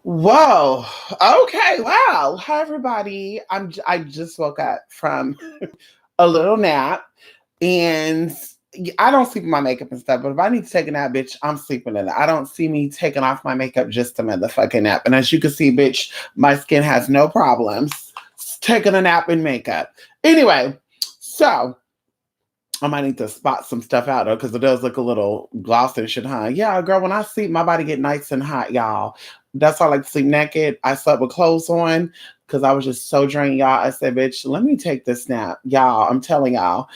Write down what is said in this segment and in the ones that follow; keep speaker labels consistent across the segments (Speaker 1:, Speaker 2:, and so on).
Speaker 1: Whoa. Okay. Wow. Hi, everybody. I just woke up from a little nap, and I don't sleep in my makeup and stuff. But if I need to take a nap, bitch, I'm sleeping in it. I don't see me taking off my makeup just to motherfucking nap. And as you can see, bitch, my skin has no problems taking a nap in makeup. Anyway, so I might need to spot some stuff out though, because it does look a little glossy and shit, huh? Yeah, girl, when I sleep, my body get nice and hot, y'all. That's why I like to sleep naked. I slept with clothes on because I was just so drained, y'all. I said, bitch, let me take this nap. Y'all, I'm telling y'all.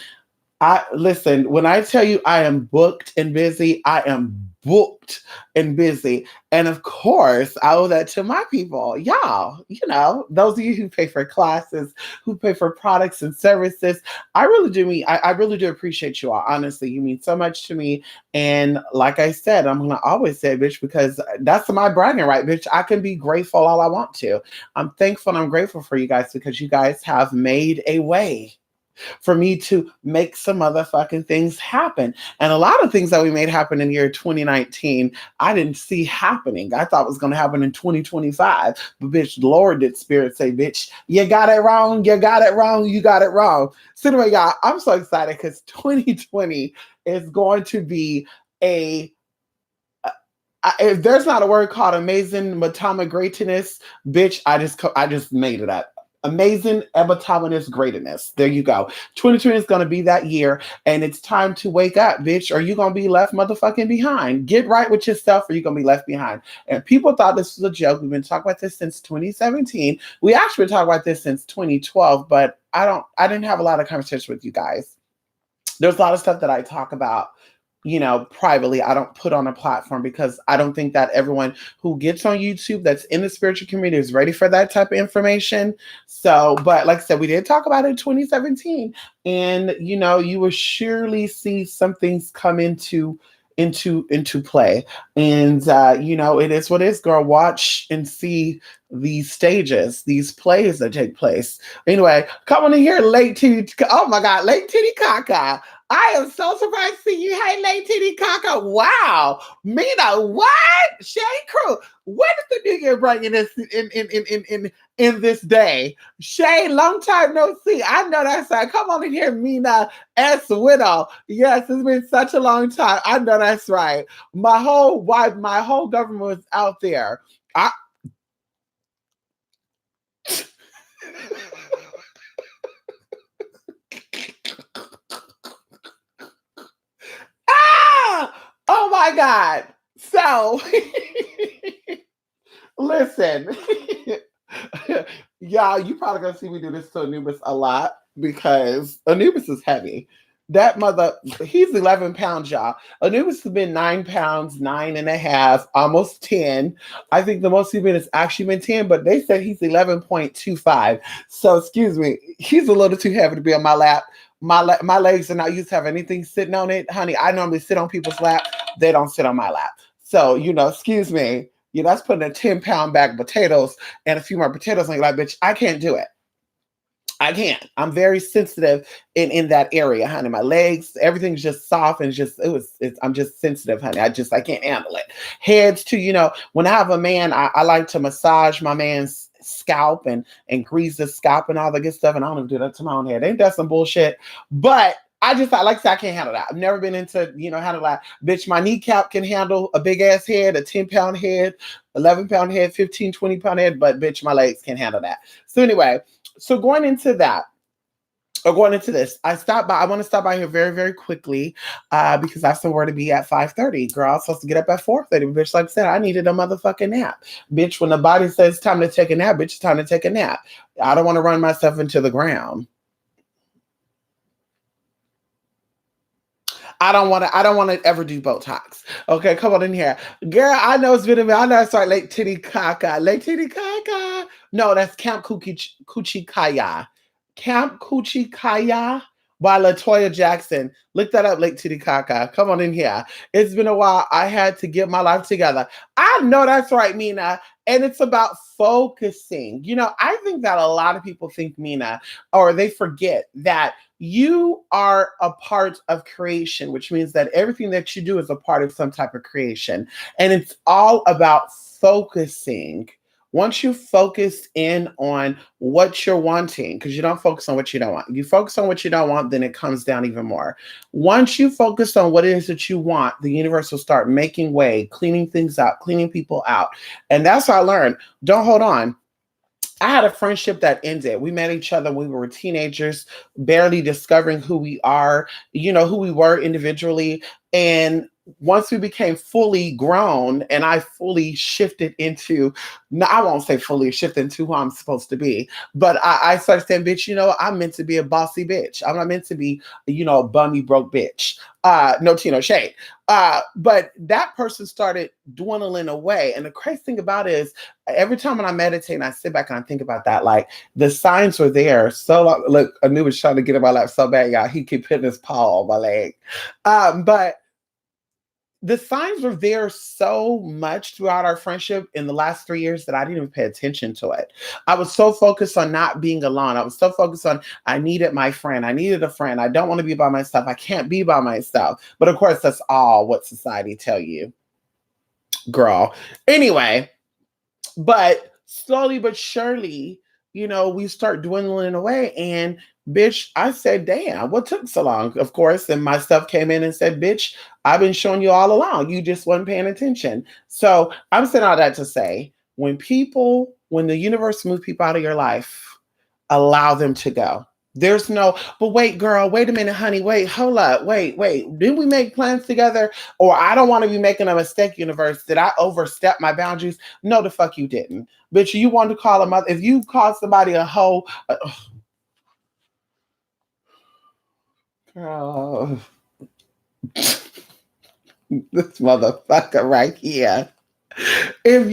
Speaker 1: I listen, when I tell you I am booked and busy, I am booked and busy. And of course, I owe that to my people. Y'all, those of you who pay for classes, who pay for products and services. I really do appreciate you all. Honestly, you mean so much to me. And like I said, I'm gonna always say, bitch, because that's my bragging right, bitch. I can be grateful all I want to. I'm thankful and I'm grateful for you guys because you guys have made a way for me to make some motherfucking things happen. And a lot of things that we made happen in the year 2019, I didn't see happening. I thought it was going to happen in 2025. But bitch, Lord did Spirit say, bitch, you got it wrong. You got it wrong. You got it wrong. So anyway, y'all, I'm so excited because 2020 is going to be a if there's not a word called amazing matama greatness, bitch, I just made it up. Amazing epitominous greatness. There you go. 2020 is going to be that year, and it's time to wake up, bitch, or you're going to be left motherfucking behind. Get right with yourself, or you're going to be left behind. And people thought this was a joke. We've been talking about this since 2017. We actually been talking about this since 2012, but I didn't have a lot of conversation with you guys. There's a lot of stuff that I talk about, privately. I don't put on a platform because I don't think that everyone who gets on YouTube that's in the spiritual community is ready for that type of information. So, but like I said, we did talk about it in 2017, and you will surely see some things come into play. And it is what it is, girl. Watch and see these stages, these plays that take place. Anyway, come on in here, late titty. Oh my God, late titty caca. I am so surprised to see you. Hey, late titty caca. Wow, Mina, what? Shay Crew, when is the new year bringing this in this day? Shay, long time no see. I know that's right. Come on in here, Mina S. Widow. Yes, it's been such a long time. I know that's right. My whole government was out there. I oh my God. So listen. Y'all, you probably gonna see me do this to Anubis a lot because Anubis is heavy. That mother, he's 11 pounds, y'all. Anubis has been 9 pounds, nine and a half, almost 10. I think the most he's been has actually been 10, but they said he's 11.25. So, excuse me, he's a little too heavy to be on my lap. My legs are not used to have anything sitting on it. Honey, I normally sit on people's lap. They don't sit on my lap. So, excuse me. That's putting a 10-pound bag of potatoes and a few more potatoes on your lap, bitch. I can't do it. I can't. I'm very sensitive in that area, honey. My legs, everything's just soft and I'm just sensitive, honey. I can't handle it. Heads too, when I have a man, I like to massage my man's scalp and grease the scalp and all the good stuff. And I don't even do that to my own head. Ain't that some bullshit? But like I said, I can't handle that. I've never been into, handle that. Bitch, my kneecap can handle a big ass head, a 10-pound head, 11-pound head, 15, 20-pound head. But bitch, my legs can't handle that. So anyway, so going into this, I want to stop by here very, very quickly because I have somewhere to be at 5:30. Girl, I was supposed to get up at 4:30. Bitch, like I said, I needed a motherfucking nap. Bitch, when the body says it's time to take a nap, bitch, it's time to take a nap. I don't want to run myself into the ground. I don't want to ever do Botox. Okay, come on in here. Girl, I know it's been a minute. I know it's like Lake Titty Kaka. Lake Titty Kaka. No, that's Camp Coochie Kaya. Camp Coochie Kaya by Latoya Jackson. Look that up, Lake Titicaca. Come on in here. It's been a while. I had to get my life together. I know that's right, Mina. And it's about focusing. I think that a lot of people think, Mina, or they forget that you are a part of creation, which means that everything that you do is a part of some type of creation. And it's all about focusing Once you focus in on what you're wanting, because you don't focus on what you don't want. You focus on what you don't want, then it comes down even more. Once you focus on what it is that you want, the universe will start making way, cleaning things up, cleaning people out. And that's what I learned. Don't hold on. I had a friendship that ended. We met each other when we were teenagers, barely discovering who we are, who we were individually. And once we became fully grown and I fully shifted into, no, I won't say fully shifted into who I'm supposed to be, but I started saying, bitch, I'm meant to be a bossy bitch. I'm not meant to be, a bummy broke bitch. No tea, no shade. But that person started dwindling away. And the crazy thing about it is every time when I meditate and I sit back and I think about that, like the signs were there. So look, Anubis trying to get in my lap so bad, y'all. He keep hitting his paw on my leg. But the signs were there so much throughout our friendship in the last 3 years that I didn't even pay attention to it. I was so focused on not being alone. I was so focused on I needed my friend. I needed a friend. I don't want to be by myself. I can't be by myself. But of course, that's all what society tell you, girl. Anyway, but slowly but surely, we start dwindling away. And bitch, I said, damn, what took so long? Of course. And my stuff came in and said, bitch, I've been showing you all along. You just weren't paying attention. So I'm saying all that to say, when the universe moves people out of your life, allow them to go. There's no, but wait, girl, wait a minute, honey, wait, hold up, wait. Didn't we make plans together? Or I don't want to be making a mistake, universe. Did I overstep my boundaries? No, the fuck you didn't. Bitch, you want to call a mother, if you call somebody a hoe, girl, this motherfucker right here. If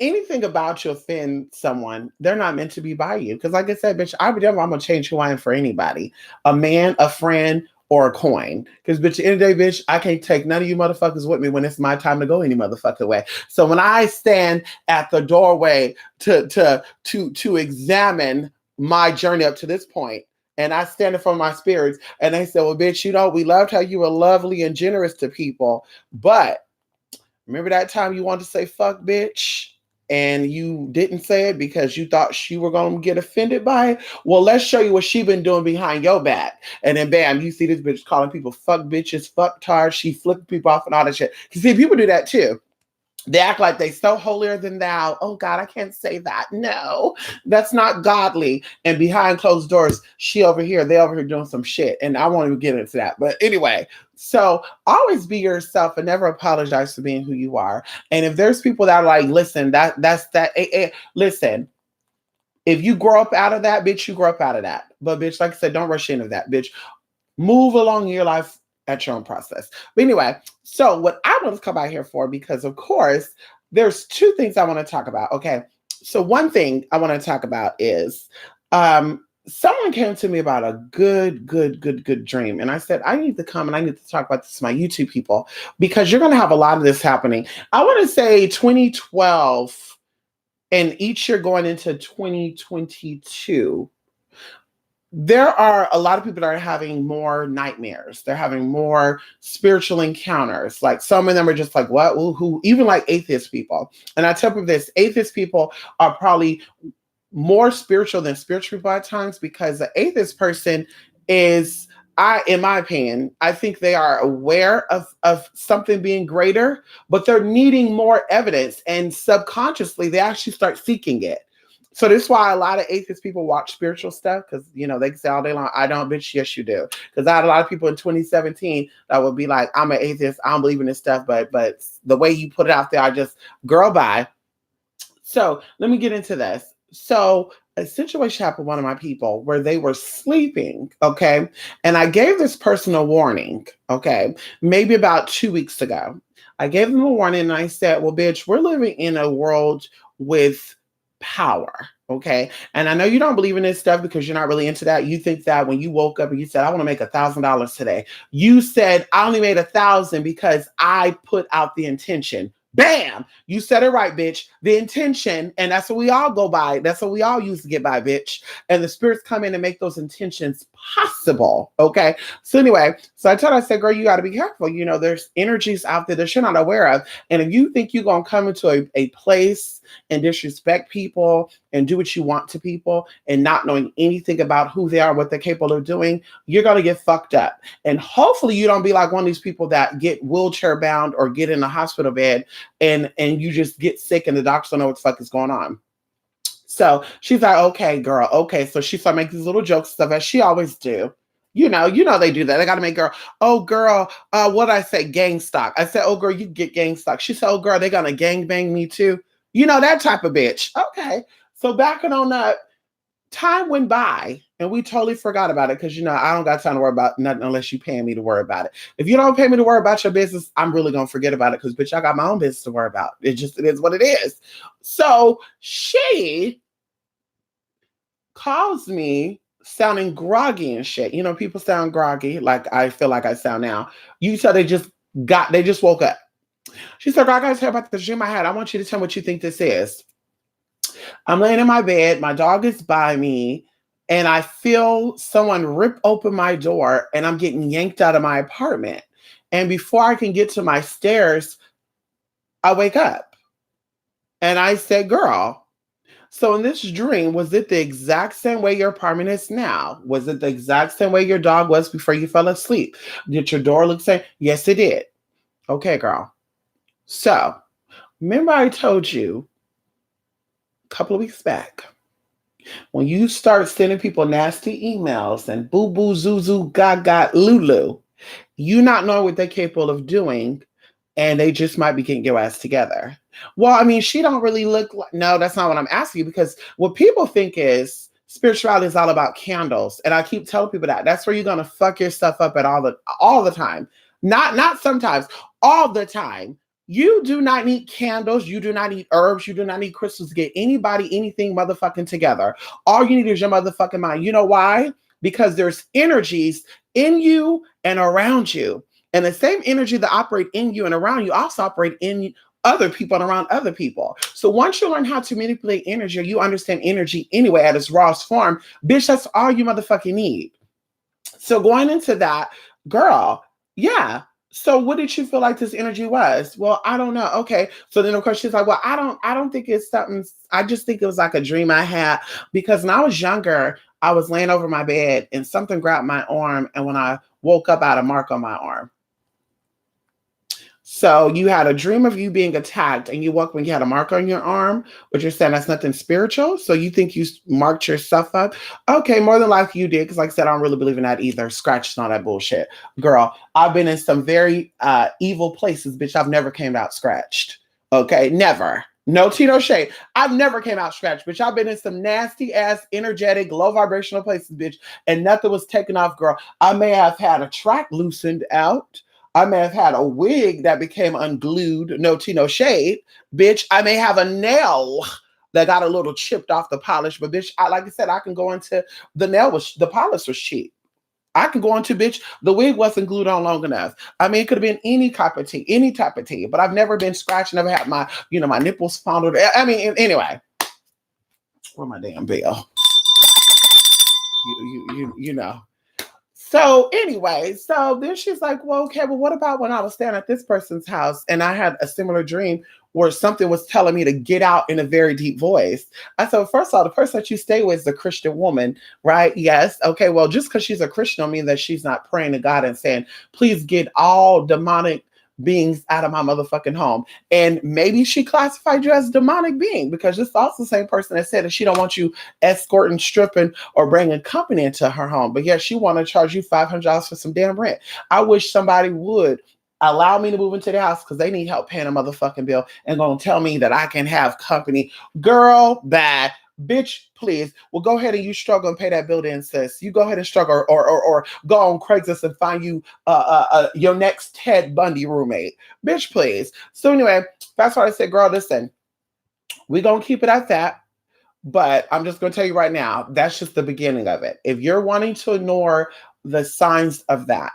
Speaker 1: anything about you offend someone, they're not meant to be by you. Because, like I said, bitch, I'm gonna change who I am for anybody, a man, a friend, or a coin. Because, bitch, at the end of the day, bitch, I can't take none of you motherfuckers with me when it's my time to go any motherfucking way. So when I stand at the doorway to examine my journey up to this point, and I stand in front of my spirits, and they say, "Well, bitch, we loved how you were lovely and generous to people, but." Remember that time you wanted to say fuck bitch and you didn't say it because you thought she were going to get offended by it? Well, let's show you what she been doing behind your back. And then bam, you see this bitch calling people fuck bitches, fuck tards. She flipping people off and all that shit. You see, people do that too. They act like they so holier than thou. Oh God, I can't say that. No, that's not godly. And behind closed doors, they over here doing some shit. And I won't even get into that. But anyway, so always be yourself and never apologize for being who you are. And if there's people that are like, listen, listen, if you grow up out of that, bitch, you grow up out of that. But bitch, like I said, don't rush into that, bitch. Move along your life at your own process. But anyway, so what I want to come out here for, because of course, there's two things I want to talk about. Okay. So one thing I want to talk about is someone came to me about a good dream. And I said, I need to come and I need to talk about this to my YouTube people because you're going to have a lot of this happening. I want to say 2012 and each year going into 2022. There are a lot of people that are having more nightmares. They're having more spiritual encounters. Like some of them are just like, what? Who? Even like atheist people. And I tell people this, atheist people are probably more spiritual than spiritual people at times because the atheist person is, in my opinion, I think they are aware of something being greater, but they're needing more evidence. And subconsciously, they actually start seeking it. So this is why a lot of atheist people watch spiritual stuff because, they can say all day long, I don't, bitch, yes, you do. Because I had a lot of people in 2017 that would be like, I'm an atheist, I don't believe in this stuff, but the way you put it out there, I just, girl, bye. So let me get into this. So a situation happened with one of my people where they were sleeping, okay? And I gave this person a warning, okay? Maybe about 2 weeks ago. I gave them a warning and I said, well, bitch, we're living in a world with power. Okay. And I know you don't believe in this stuff because you're not really into that. You think that when you woke up and you said, I want to make $1,000 today, you said, I only made 1,000 because I put out the intention. Bam! You said it right, bitch. The intention, and that's what we all go by. That's what we all use to get by, bitch. And the spirits come in and make those intentions possible. Okay. So anyway, so I told her, I said, girl, you got to be careful. There's energies out there that you're not aware of. And if you think you're going to come into a place and disrespect people and do what you want to people and not knowing anything about who they are, what they're capable of doing, you're going to get fucked up. And hopefully you don't be like one of these people that get wheelchair bound or get in a hospital bed and you just get sick and the doctors don't know what the fuck is going on. So she's like, okay, girl, okay. So she started making these little jokes stuff as she always do. They do that. They got to make girl, oh girl, what I say, gang stock. I said, oh girl, you get gang stock. She said, oh girl, they gonna gang bang me too. That type of bitch. Okay. So backing on up, time went by and we totally forgot about it because I don't got time to worry about nothing unless you paying me to worry about it. If you don't pay me to worry about your business, I'm really gonna forget about it because bitch, I got my own business to worry about. It is what it is. So she calls me sounding groggy and shit. People sound groggy, like I feel like I sound now. You said they just woke up. She said, I gotta tell you about the dream I had. I want you to tell me what you think this is. I'm laying in my bed, my dog is by me, and I feel someone rip open my door and I'm getting yanked out of my apartment. And before I can get to my stairs, I wake up. And I said, girl, so in this dream, was it the exact same way your apartment is now? Was it the exact same way your dog was before you fell asleep? Did your door look the same? Yes, it did. Okay, girl. So remember I told you a couple of weeks back, when you start sending people nasty emails and boo boo, zuzu, gaga, lulu, you not knowing what they're capable of doing, and they just might be getting your ass together. Well, I mean, she don't really look like, no, that's not what I'm asking you, because what people think is spirituality is all about candles. And I keep telling people that's where you're going to fuck your stuff up at all the time. Not sometimes, all the time. You do not need candles. You do not need herbs. You do not need crystals to get anybody, anything motherfucking together. All you need is your motherfucking mind. You know why? Because there's energies in you and around you. And the same energy that operate in you and around you also operate in other people and around other people. So once you learn how to manipulate energy, or you understand energy anyway at its rawest form, bitch, that's all you motherfucking need. So going into that, girl, yeah. So what did you feel like this energy was? Well, I don't know. Okay. So then of course she's like, well, I don't think it's something. I just think it was like a dream I had, because when I was younger, I was laying over my bed and something grabbed my arm. And when I woke up, I had a mark on my arm. So you had a dream of you being attacked and you woke when you had a mark on your arm, but you're saying that's nothing spiritual. So you think you marked yourself up? Okay, more than likely you did. Because like I said, I don't really believe in that either. Scratches and all that bullshit. Girl, I've been in some very evil places, bitch. I've never came out scratched. Okay, never. No tea, no shade. I've never came out scratched, bitch. I've been in some nasty ass, energetic, low vibrational places, bitch, and nothing was taken off, girl. I may have had a track loosened out. I may have had a wig that became unglued, no tea, no shade. Bitch, I may have a nail that got a little chipped off the polish, but bitch, like I said, I can go into the polish was cheap. I can go into, bitch, the wig wasn't glued on long enough. I mean, it could have been any type of tea, but I've never been scratched, never had my nipples fondled. I mean, anyway, where my damn bell? You know. So anyway, so then she's like, well, okay, well, what about when I was staying at this person's house and I had a similar dream where something was telling me to get out in a very deep voice? I said, well, first of all, the person that you stay with is a Christian woman, right? Yes. Okay, well, just because she's a Christian don't mean that she's not praying to God and saying, please get all demonic beings out of my motherfucking home. And maybe she classified you as a demonic being, because it's also the same person that said that she don't want you escorting, stripping, or bringing company into her home. But yeah, she want to charge you $500 for some damn rent. I wish somebody would allow me to move into the house because they need help paying a motherfucking bill and gonna tell me that I can have company. Girl, bad. Bitch, please. Well, go ahead and you struggle and pay that bill then, sis. You go ahead and struggle or go on Craigslist and find you your next Ted Bundy roommate. Bitch, please. So anyway, that's why I said, girl, listen, we're going to keep it at that. But I'm just going to tell you right now, that's just the beginning of it. If you're wanting to ignore the signs of that,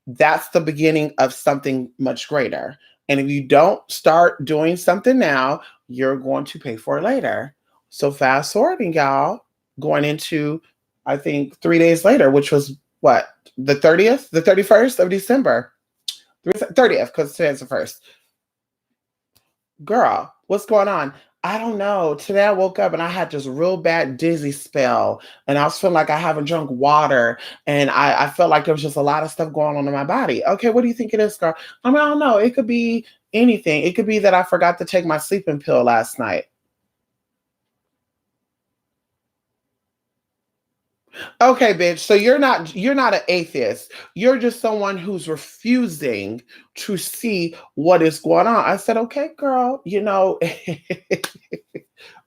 Speaker 1: that's the beginning of something much greater. And if you don't start doing something now, you're going to pay for it later. So fast forwarding, y'all, going into I think 3 days later, which was what, the 30th, the 31st of December, 30th, because today's the first. Girl, what's going on? I don't know. Today I woke up and I had this real bad dizzy spell, and I was feeling like I haven't drunk water, and I felt like there was just a lot of stuff going on in my body. Okay, what do you think it is, girl? I mean, I don't know. It could be anything. It could be that I forgot to take my sleeping pill last night. Okay, bitch. So you're not an atheist. You're just someone who's refusing to see what is going on. I said, okay, girl,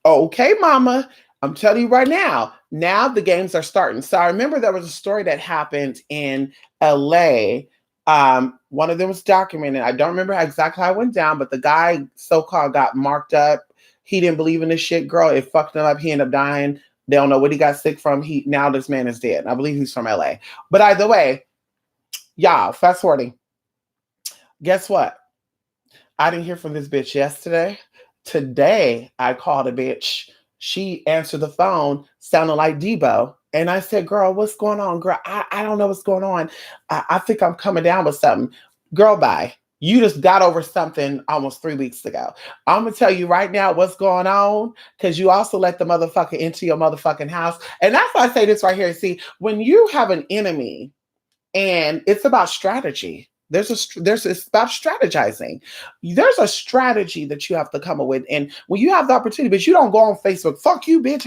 Speaker 1: okay, mama. I'm telling you right now. Now the games are starting. So I remember there was a story that happened in LA. One of them was documented. I don't remember exactly how it went down, but the guy so-called got marked up. He didn't believe in this shit, girl. It fucked him up. He ended up dying. They don't know what he got sick from. He now this man is dead. I believe he's from LA. But either way, y'all, fast forwarding. Guess what? I didn't hear from this bitch yesterday. Today, I called a bitch. She answered the phone, sounded like Debo. And I said, girl, what's going on? Girl, I don't know what's going on. I think I'm coming down with something. Girl, bye. You just got over something almost 3 weeks ago. I'm gonna tell you right now what's going on, because you also let the motherfucker into your motherfucking house. And that's why I say this right here. See, when you have an enemy, and it's about strategy. It's about strategizing. There's a strategy that you have to come up with, and when you have the opportunity, but you don't go on Facebook, fuck you, bitch,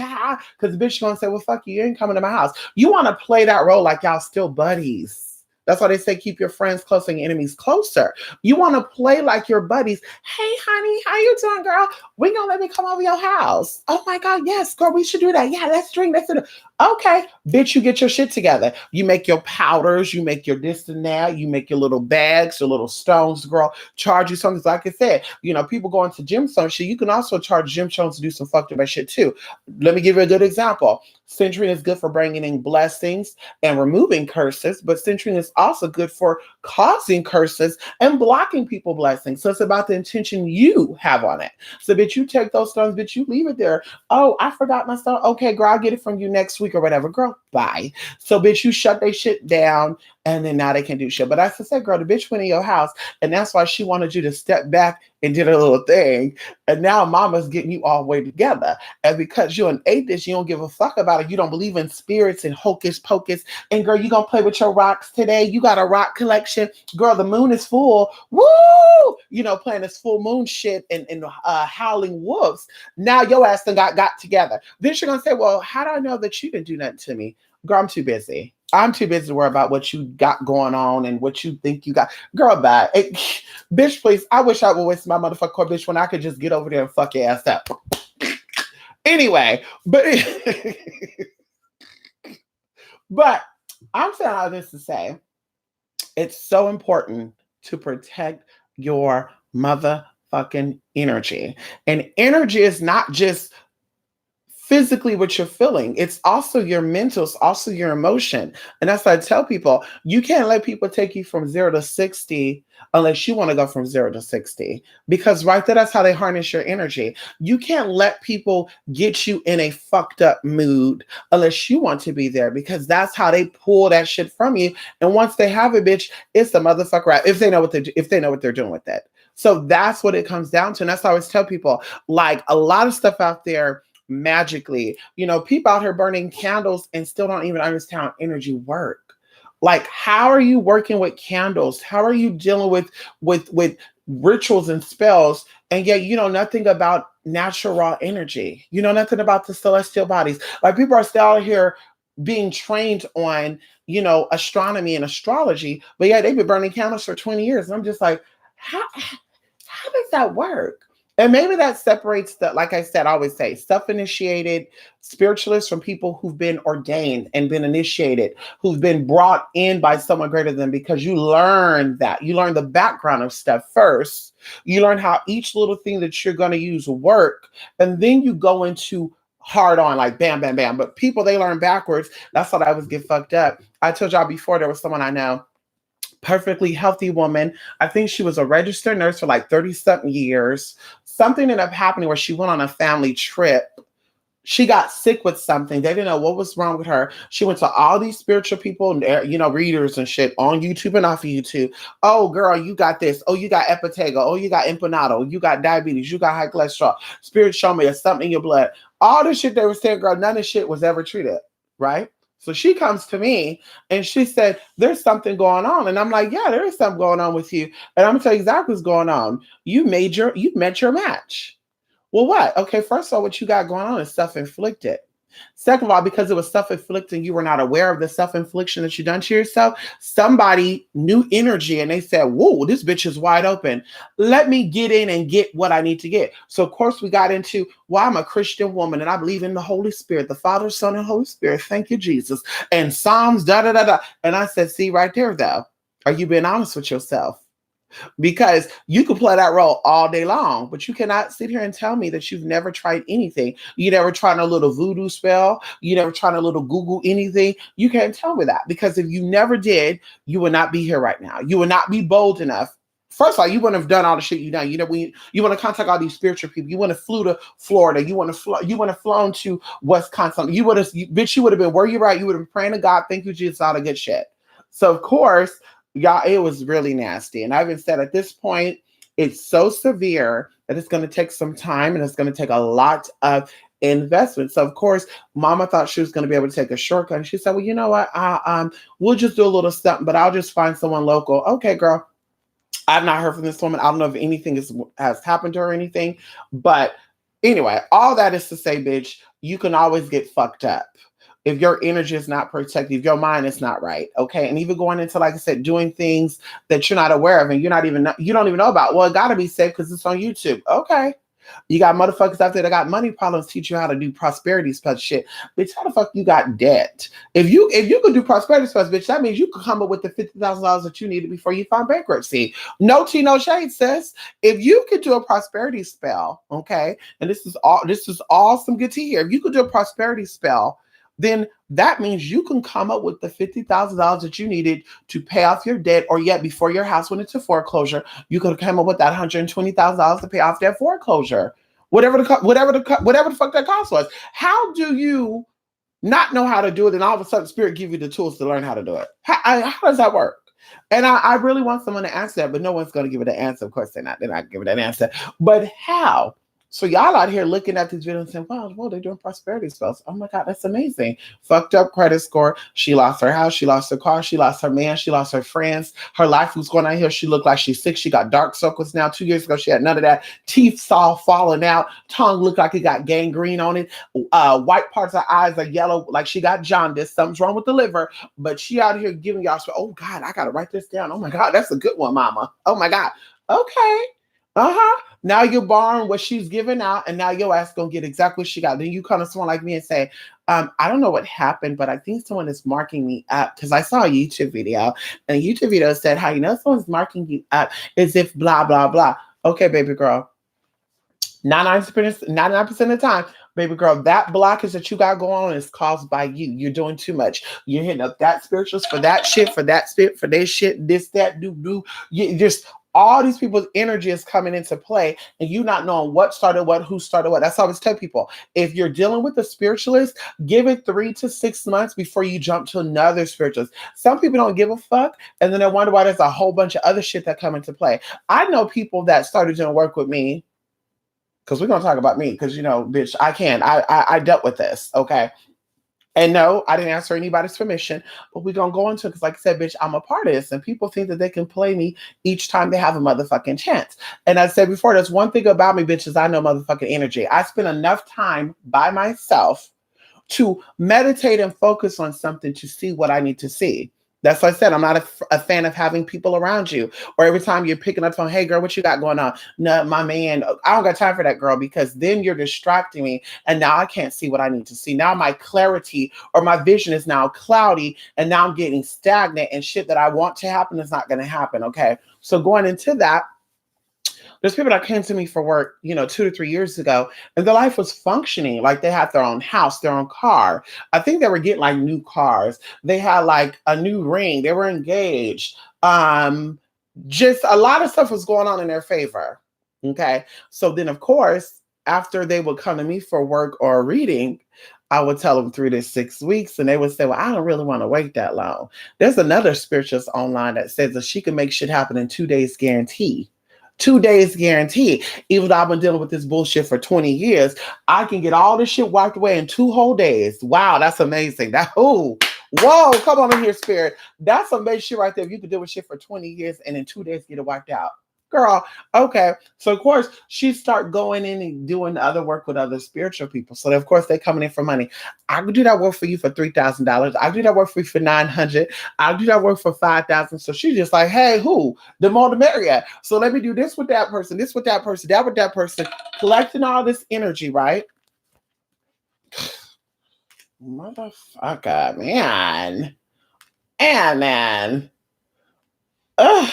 Speaker 1: because the bitch gonna say, well, fuck you, you ain't coming to my house. You want to play that role like y'all still buddies. That's why they say keep your friends close and your enemies closer. You want to play like your buddies. Hey, honey, how you doing, girl? We gonna let me come over your house. Oh my God, yes, girl, we should do that. Yeah, let's drink. Let's do that. Okay, bitch, you get your shit together. You make your powders, you make your this and that, you make your little bags, your little stones, girl. Charge you something. Like I said, people going to gym some shit. You can also charge gym stones to do some fucked up shit too. Let me give you a good example. Centering is good for bringing in blessings and removing curses, but centering is also good for causing curses and blocking people blessings. So it's about the intention you have on it. So bitch, you take those stones, bitch, you leave it there. Oh, I forgot my stone. Okay, girl, I'll get it from you next week or whatever. Girl, bye. So bitch, you shut they shit down, and then now they can do shit. But as I said, girl, the bitch went in your house, and that's why she wanted you to step back and did a little thing. And now mama's getting you all the way together. And because you're an atheist, you don't give a fuck about it. You don't believe in spirits and hocus pocus. And girl, you gonna play with your rocks today? You got a rock collection. Girl, the moon is full. Woo! Playing this full moon shit and howling wolves. Now your ass done got together. Then she's gonna say, well, how do I know that you didn't do nothing to me? Girl, I'm too busy. I'm too busy to worry about what you got going on and what you think you got. Girl, bye. Hey, bitch, please. I wish I would waste my motherfucking core, bitch, when I could just get over there and fuck your ass up. Anyway, but I'm saying all this to say it's so important to protect your motherfucking energy. And energy is not just physically what you're feeling. It's also your mental, it's also your emotion. And that's why I tell people, you can't let people take you from 0 to 60 unless you want to go from 0 to 60. Because right there, that's how they harness your energy. You can't let people get you in a fucked up mood unless you want to be there, because that's how they pull that shit from you. And once they have it, bitch, it's a motherfucker out if they know what they're doing with it. So that's what it comes down to. And that's why I always tell people, like, a lot of stuff out there magically, people out here burning candles and still don't even understand how energy work. Like, how are you working with candles? How are you dealing with rituals and spells, and yet you know nothing about natural raw energy? You know nothing about the celestial bodies. Like, people are still out here being trained on astronomy and astrology, but yeah, they've been burning candles for 20 years, and I'm just like, how does that work? And maybe that separates like I said, I always say, self-initiated spiritualists from people who've been ordained and been initiated, who've been brought in by someone greater than them, because you learn the background of stuff first. You learn how each little thing that you're going to use work, and then you go into hard on, like bam, bam, bam. But people, they learn backwards. That's what I always get fucked up. I told y'all before, there was someone I know, perfectly healthy woman. I think she was a registered nurse for like 30 something years. Something ended up happening where she went on a family trip. She got sick with something. They didn't know what was wrong with her. She went to all these spiritual people, readers and shit on YouTube and off of YouTube. Oh, girl, you got this. Oh, you got epitego. Oh, you got empanado. You got diabetes. You got high cholesterol. Spirit show me there's something in your blood. All the shit they were saying, girl, none of the shit was ever treated, right? So she comes to me and she said, there's something going on. And I'm like, yeah, there is something going on with you. And I'm gonna tell you exactly what's going on. You met your match. Well, what? Okay, first of all, what you got going on is self-inflicted. Second of all, because it was self-inflicted, you were not aware of the self-infliction that you done to yourself. Somebody knew energy and they said, whoa, this bitch is wide open. Let me get in and get what I need to get. So of course we got into, well, I'm a Christian woman and I believe in the Holy Spirit, the Father, Son, and Holy Spirit. Thank you, Jesus. And Psalms, da da da da. And I said, see right there though, are you being honest with yourself? Because you can play that role all day long, but you cannot sit here and tell me that you've never tried anything. You never tried a little voodoo spell. You never tried a little Google anything. You can't tell me that, because if you never did, you would not be here right now. You would not be bold enough. First of all, you wouldn't have done all the shit you done. You want to contact all these spiritual people. You want to flew to Florida. You want to flown to Wisconsin. You would have, bitch. You would have been where you're at. You would have been praying to God. Thank you, Jesus. All the good shit. So of course, y'all, it was really nasty. And I've even said at this point, it's so severe that it's going to take some time and it's going to take a lot of investment. So of course, mama thought she was going to be able to take a shortcut. And she said, well, you know what? We'll just do a little something, but I'll just find someone local. Okay, girl. I've not heard from this woman. I don't know if anything has happened to her or anything. But anyway, all that is to say, bitch, you can always get fucked up if your energy is not protected, if your mind is not right, okay? And even going into, like I said, doing things that you're not aware of and you don't even know about. Well, it got to be safe because it's on YouTube. Okay. You got motherfuckers out there that got money problems teach you how to do prosperity spell shit. Bitch, how the fuck you got debt? If you could do prosperity spells, bitch, that means you could come up with the $50,000 that you needed before you found bankruptcy. No tea, no shade, sis. If you could do a prosperity spell, okay, and this is all some good tea here. If you could do a prosperity spell, then that means you can come up with the $50,000 that you needed to pay off your debt, or yet before your house went into foreclosure, you could have come up with that $120,000 to pay off that foreclosure, whatever the fuck that cost was. How do you not know how to do it, and all of a sudden Spirit give you the tools to learn how to do it? How does that work? And I really want someone to answer that, but no one's going to give it an answer. Of course, they're not giving that answer. But how? So y'all out here looking at these videos and saying, wow, they're doing prosperity spells. Oh my God, that's amazing. Fucked up credit score. She lost her house. She lost her car. She lost her man. She lost her friends. Her life was going on here. She looked like she's sick. She got dark circles now. 2 years ago, she had none of that. Teeth all falling out. Tongue looked like it got gangrene on it. White parts of her eyes are yellow, like she got jaundice. Something's wrong with the liver. But she out here giving y'all, oh God, I got to write this down. Oh my God, that's a good one, mama. Oh my God. Okay. Now you're borrowing what she's giving out, and now your ass gonna get exactly what she got. Then you come to someone like me and say, I don't know what happened, but I think someone is marking me up, because I saw a YouTube video, and the YouTube video said, how you know someone's marking you up as if blah, blah, blah. Okay, baby girl. 99% of the time, baby girl, that blockage that you got going on is caused by you. You're doing too much. You're hitting up that spirituals for that shit, for that spirit, for this shit, this, that, do. You just all these people's energy is coming into play, and you not knowing what started what, who started what. That's how I always tell people. If you're dealing with a spiritualist, give it 3 to 6 months before you jump to another spiritualist. Some people don't give a fuck, and then they wonder why there's a whole bunch of other shit that come into play. I know people that started doing work with me, because we're going to talk about me, because, bitch, I dealt with this, okay? And no, I didn't ask for anybody's permission, but we're going to go into it because, like I said, bitch, I'm a part of this, and people think that they can play me each time they have a motherfucking chance. And I said before, there's one thing about me, bitch, is I know motherfucking energy. I spend enough time by myself to meditate and focus on something to see what I need to see. That's what I said. I'm not a fan of having people around you, or every time you're picking up the phone, hey girl, what you got going on? No, my man, I don't got time for that, girl, because then you're distracting me, and now I can't see what I need to see. Now my clarity or my vision is now cloudy, and now I'm getting stagnant, and shit that I want to happen is not going to happen. Okay, so going into that, there's people that came to me for work, 2 to 3 years ago, and their life was functioning. Like they had their own house, their own car. I think they were getting like new cars. They had like a new ring. They were engaged. Just a lot of stuff was going on in their favor. Okay. So then of course, after they would come to me for work or a reading, I would tell them 3 to 6 weeks, and they would say, "Well, I don't really want to wait that long." There's another spiritualist online that says that she can make shit happen in 2 days guarantee. 2 days guarantee. Even though I've been dealing with this bullshit for 20 years, I can get all this shit wiped away in 2 whole days. Wow, that's amazing. That whoa, come on in here, spirit. That's amazing shit right there. If you could deal with shit for 20 years and in 2 days get it wiped out. Girl, okay. So of course she start going in and doing other work with other spiritual people. So of course they coming in for money. I could do that work for you for $3,000. I do that work for you for 900. I'll do that work for 5,000. So she's just like, hey, who? The more the merrier. So let me do this with that person, this with that person, that with that person, collecting all this energy, right? Motherfucker, man. And man. Ugh.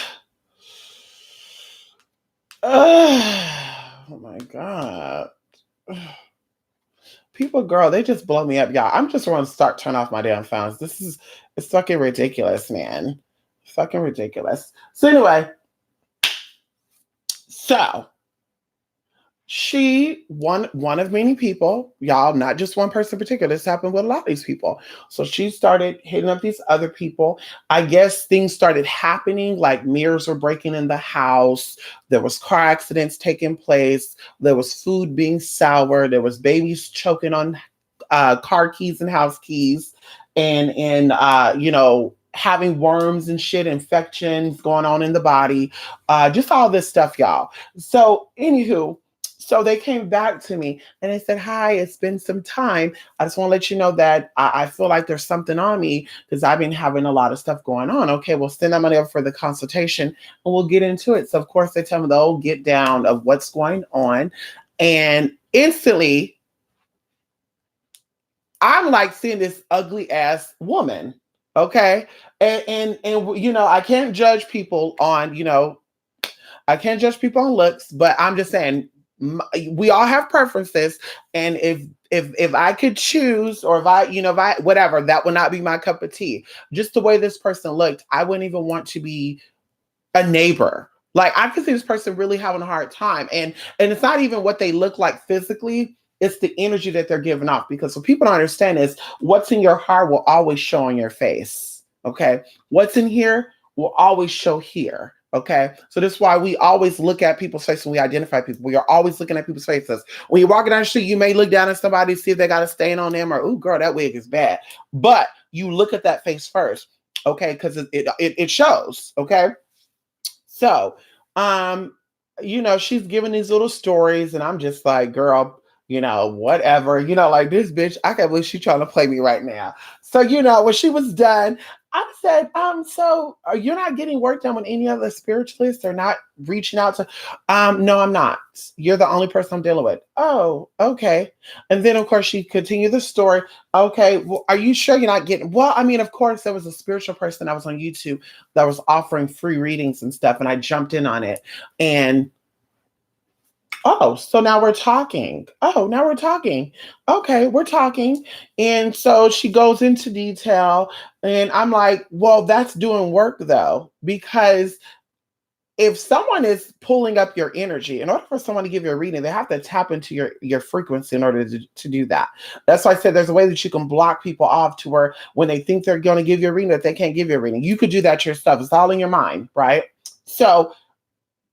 Speaker 1: Oh my God. People, girl, they just blow me up, y'all. I'm just going to start turning off my damn phones. It's fucking ridiculous, man. Fucking ridiculous. So anyway, so she one of many people, y'all, not just one person in particular. This happened with a lot of these people. So she started hitting up these other people. I guess things started happening, like mirrors were breaking in the house. There was car accidents taking place. There was food being sour. There was babies choking on car keys and house keys, and having worms and shit, infections going on in the body, just all this stuff, y'all. So anywho. So they came back to me and they said, "Hi, it's been some time. I just want to let you know that I feel like there's something on me because I've been having a lot of stuff going on." Okay, well, send that money over for the consultation and we'll get into it. So, of course, they tell me the whole get down of what's going on. And instantly, I'm like seeing this ugly ass woman. Okay. And I can't judge people on, I can't judge people on looks, but I'm just saying, we all have preferences, and if I could choose, or if I whatever, that would not be my cup of tea. Just the way this person looked, I wouldn't even want to be a neighbor. Like, I could see this person really having a hard time, and it's not even what they look like physically, it's the energy that they're giving off. Because what people don't understand is what's in your heart will always show on your face. Okay, what's in here will always show here. Okay, so this is why we always look at people's faces when we identify people. We are always looking at people's faces. When you're walking down the street, you may look down at somebody, see if they got a stain on them, or, "Ooh, girl, that wig is bad." But you look at that face first, okay? Because it shows, okay? So, she's giving these little stories, and I'm just like, girl, whatever, like, this bitch, I can't believe she's trying to play me right now. So, when she was done, I said, so you're not getting work done with any other spiritualists, or not reaching out to, no, I'm not. You're the only person I'm dealing with. Oh, okay. And then of course she continued the story. Okay, well, are you sure you're not getting, well, I mean, of course there was a spiritual person that was on YouTube that was offering free readings and stuff, and I jumped in on it. And oh, so now we're talking. Oh, now we're talking. Okay, we're talking. And so she goes into detail, and I'm like, well, that's doing work though, because if someone is pulling up your energy, in order for someone to give you a reading, they have to tap into your frequency in order to do that. That's why I said there's a way that you can block people off to where when they think they're going to give you a reading, that they can't give you a reading. You could do that yourself. It's all in your mind, right? So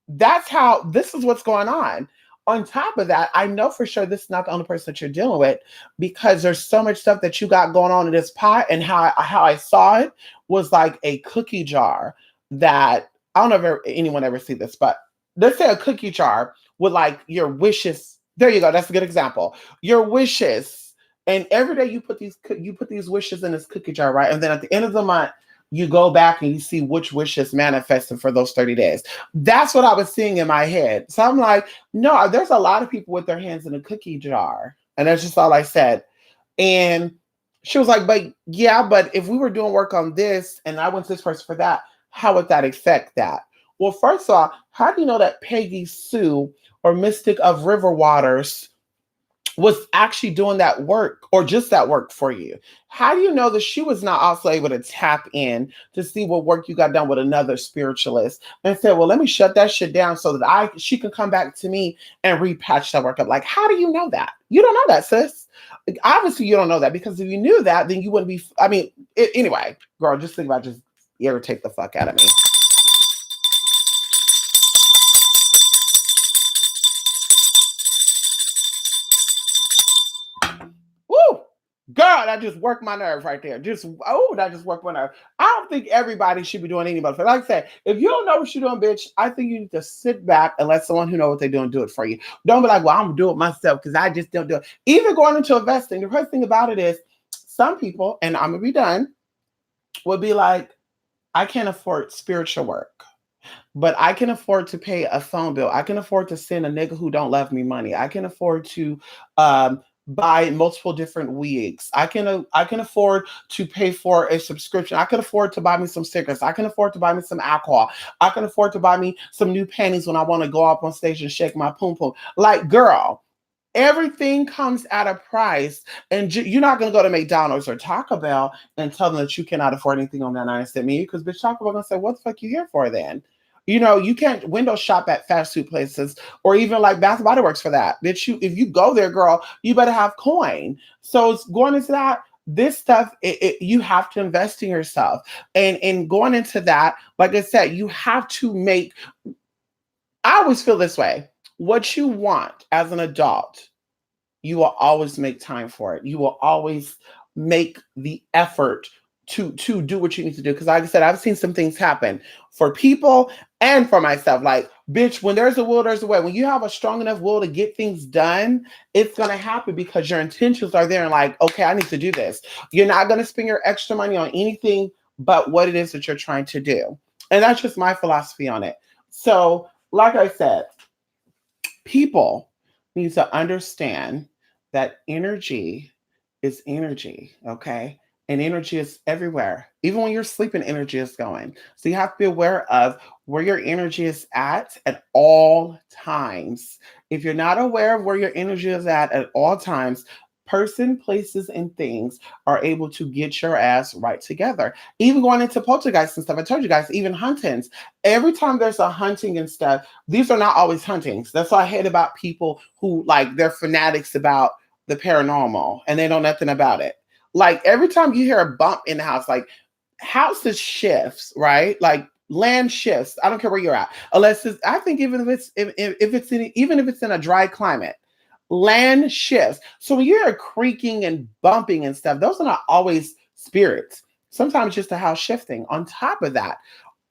Speaker 1: that's how, this is what's going on. On top of that, I know for sure this is not the only person that you're dealing with, because there's so much stuff that you got going on in this pot. And how I saw it was like a cookie jar that, I don't know if anyone ever see this, but let's say a cookie jar with like your wishes. There you go. That's a good example. Your wishes. And every day you put these wishes in this cookie jar, right? And then at the end of the month, you go back and you see which wishes manifested for those 30 days. That's what I was seeing in my head. So I'm like, no, there's a lot of people with their hands in a cookie jar. And that's just all I said. And she was like, but if we were doing work on this and I went to this person for that, how would that affect that? Well, first of all, how do you know that Peggy Sue, or Mystic of River Waters, was actually doing that work or just that work for you? How do you know that she was not also able to tap in to see what work you got done with another spiritualist and said, well, let me shut that shit down so that she can come back to me and repatch that work up? Like, how do you know that? You don't know that, sis. Like, obviously, you don't know that, because if you knew that, then you wouldn't be. I mean, anyway, girl, just think about, just irritate the fuck out of me. Woo! Girl, that just worked my nerve right there. That just worked my nerve. I don't think everybody should be doing anybody. But like I said, if you don't know what you're doing, bitch, I think you need to sit back and let someone who knows what they're doing do it for you. Don't be like, well, I'm gonna do it myself because I just don't do it. Even going into investing, the first thing about it is some people, and I'm gonna be done, would be like, I can't afford spiritual work, but I can afford to pay a phone bill. I can afford to send a nigga who don't love me money. I can afford to buy multiple different wigs. I can afford to pay for a subscription. I can afford to buy me some stickers. I can afford to buy me some alcohol. I can afford to buy me some new panties when I want to go up on stage and shake my poom poom. Like, girl, everything comes at a price, and you're not going to go to McDonald's or Taco Bell and tell them that you cannot afford anything on that 9-cent menu, because bitch, Taco Bell going to say, what the fuck you here for then? You can't window shop at fast food places, or even like Bath and Body Works for that. Bitch, if you go there, girl, you better have coin. So it's going into that. This stuff, you have to invest in yourself, and going into that, like I said, you have to make. I always feel this way. What you want as an adult, you will always make time for it. You will always make the effort to do what you need to do. Because like I said, I've seen some things happen for people and for myself. Like, bitch, when there's a will, there's a way. When you have a strong enough will to get things done, it's gonna happen because your intentions are there and like, okay, I need to do this. You're not gonna spend your extra money on anything but what it is that you're trying to do. And that's just my philosophy on it. So, like I said, people need to understand that energy is energy, okay? And energy is everywhere. Even when you're sleeping, energy is going. So you have to be aware of where your energy is at all times. If you're not aware of where your energy is at all times, person, places, and things are able to get your ass right together. Even going into poltergeists and stuff, I told you guys, even huntings. Every time there's a hunting and stuff, these are not always huntings. That's what I hate about people who like they're fanatics about the paranormal and they know nothing about it. Like every time you hear a bump in the house, like houses shifts, right? Like land shifts. I don't care where you're at, unless I think even if it's in even if it's in a dry climate, land shifts. So when you're creaking and bumping and stuff, those are not always spirits. Sometimes just a house shifting. On top of that,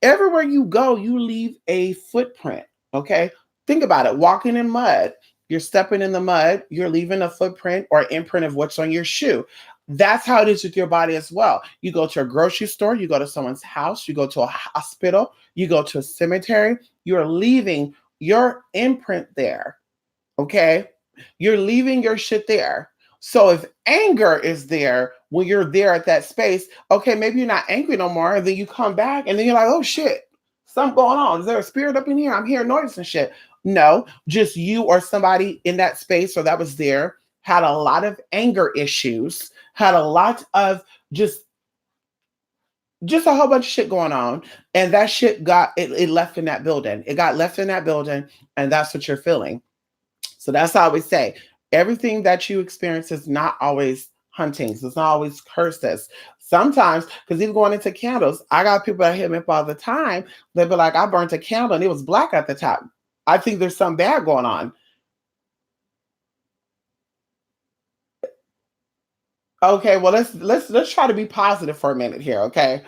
Speaker 1: everywhere you go, you leave a footprint. Okay. Think about it. Walking in mud, you're stepping in the mud, you're leaving a footprint or imprint of what's on your shoe. That's how it is with your body as well. You go to a grocery store, you go to someone's house, you go to a hospital, you go to a cemetery, you're leaving your imprint there. Okay. You're leaving your shit there. So if anger is there when you're there at that space, okay, maybe you're not angry no more. And then you come back and then you're like, oh shit, something going on. Is there a spirit up in here? I'm hearing noise and shit. No, just you or somebody in that space or that was there had a lot of anger issues, had a lot of just a whole bunch of shit going on. And that shit it left in that building. It got left in that building, and that's what you're feeling. So that's how I always say everything that you experience is not always huntings. It's not always curses. Sometimes, because even going into candles, I got people that hit me up all the time. They'll be like, I burnt a candle and it was black at the top. I think there's something bad going on. Okay, well let's try to be positive for a minute here, okay?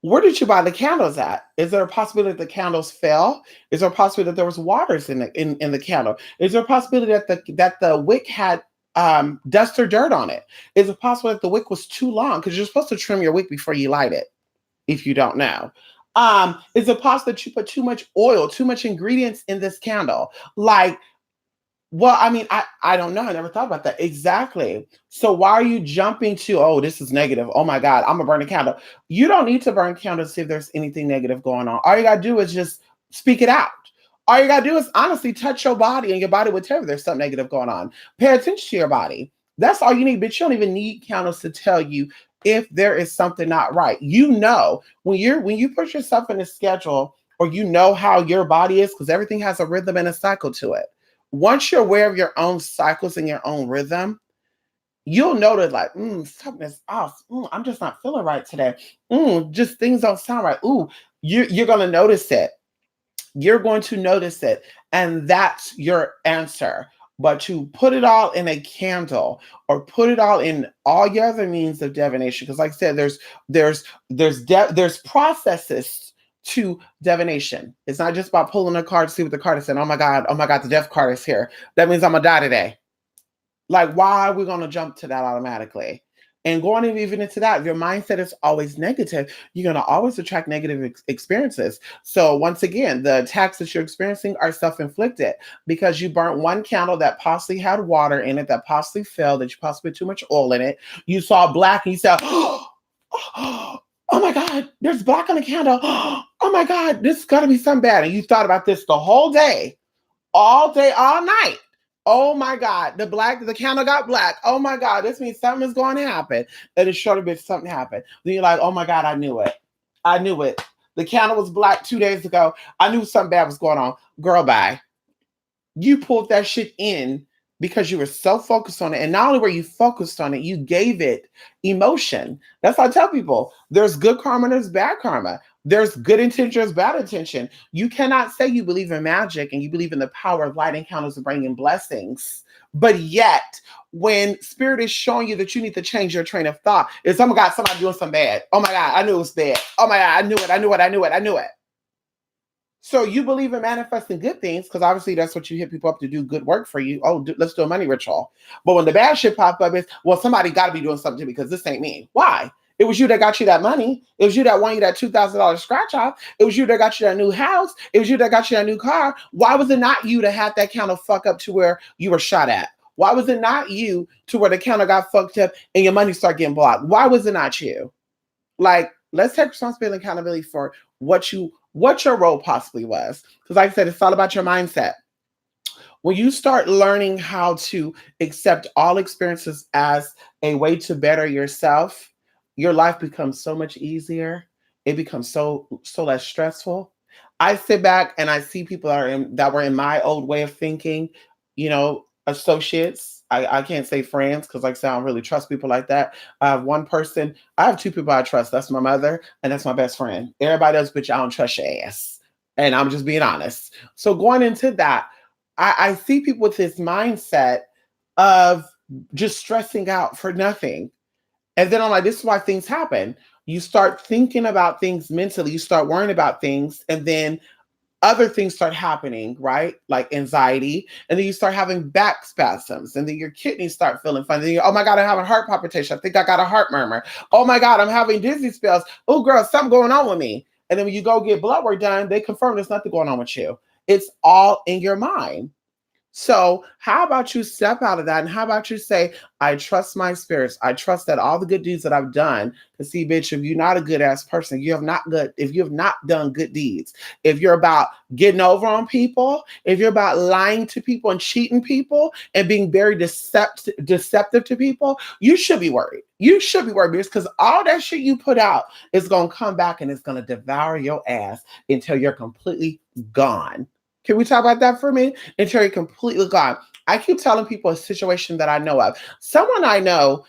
Speaker 1: Where did you buy the candles at? Is there a possibility that the candles fell? Is there a possibility that there was waters in the candle? Is there a possibility that the wick had dust or dirt on it? Is it possible that the wick was too long? Because you're supposed to trim your wick before you light it, if you don't know. Is it possible that you put too much oil, too much ingredients in this candle? Like, well, I mean, I don't know. I never thought about that. Exactly. So why are you jumping to, oh, this is negative. Oh my God, I'm gonna burn a candle. You don't need to burn candles to see if there's anything negative going on. All you gotta do is just speak it out. All you gotta do is honestly touch your body, and your body will tell you there's something negative going on. Pay attention to your body. That's all you need, bitch. You don't even need counters to tell you if there is something not right. You know when you put yourself in a schedule, or you know how your body is, because everything has a rhythm and a cycle to it. Once you're aware of your own cycles and your own rhythm, you'll notice like, something is off. I'm just not feeling right today. Just things don't sound right. Ooh, you're gonna notice it. You're going to notice it, and that's your answer. But to put it all in a candle, or put it all in all your other means of divination, because like I said, there's processes to divination. It's not just about pulling a card to see what the card is saying. Oh my god, the death card is here. That means I'm gonna die today. Like, why are we going to jump to that automatically? And going even into that, if your mindset is always negative, you're going to always attract negative experiences. So once again, the attacks that you're experiencing are self-inflicted because you burnt one candle that possibly had water in it, that possibly fell, that you possibly put too much oil in it. You saw black and you said, oh my God, there's black on the candle. Oh my God, this is going to be something bad. And you thought about this the whole day, all day, all night. Oh my God, the candle got black. Oh my God, this means something is going to happen. And it's short of it, something happened. Then you're like, oh my God, I knew it. I knew it. The candle was black 2 days ago. I knew something bad was going on. Girl, bye. You pulled that shit in because you were so focused on it. And not only were you focused on it, you gave it emotion. That's why I tell people there's good karma, there's bad karma. There's good intention, there's bad intention. You cannot say you believe in magic and you believe in the power of light encounters and bringing blessings. But yet, when spirit is showing you that you need to change your train of thought, it's, oh my God, somebody doing something bad. Oh my God, I knew it was bad. Oh my God, I knew it. I knew it. I knew it. I knew it. So you believe in manifesting good things because obviously that's what you hit people up to do good work for you. Oh, let's do a money ritual. But when the bad shit pop up, it's, well, somebody got to be doing something because this ain't me. Why? It was you that got you that money. It was you that won you that $2,000 scratch off. It was you that got you that new house. It was you that got you that new car. Why was it not you to have that counter fuck up to where you were shot at? Why was it not you to where the counter got fucked up and your money started getting blocked? Why was it not you? Like, let's take responsibility and accountability for what your role possibly was. Because like I said, it's all about your mindset. When you start learning how to accept all experiences as a way to better yourself, your life becomes so much easier. It becomes so less stressful. I sit back and I see people that were in my old way of thinking, associates. I can't say friends because, like I said, I don't really trust people like that. I have one person. I have two people I trust. That's my mother and that's my best friend. Everybody else, bitch, I don't trust your ass. And I'm just being honest. So going into that, I see people with this mindset of just stressing out for nothing. And then I'm like, this is why things happen. You start thinking about things mentally, you start worrying about things, and then other things start happening, right? Like anxiety. And then you start having back spasms. And then your kidneys start feeling funny. Oh my God, I'm having heart palpitation. I think I got a heart murmur. Oh my God, I'm having dizzy spells. Oh girl, something going on with me. And then when you go get blood work done, they confirm there's nothing going on with you. It's all in your mind. So how about you step out of that and how about you say, I trust my spirits. I trust that all the good deeds that I've done, to see, bitch, if you're not a good ass person, if you have not done good deeds, if you're about getting over on people, if you're about lying to people and cheating people and being very deceptive to people, you should be worried. You should be worried because all that shit you put out is going to come back and it's going to devour your ass until you're completely gone. Can we talk about that for a minute? Until you're completely gone. I keep telling people a situation that I know of. Someone I know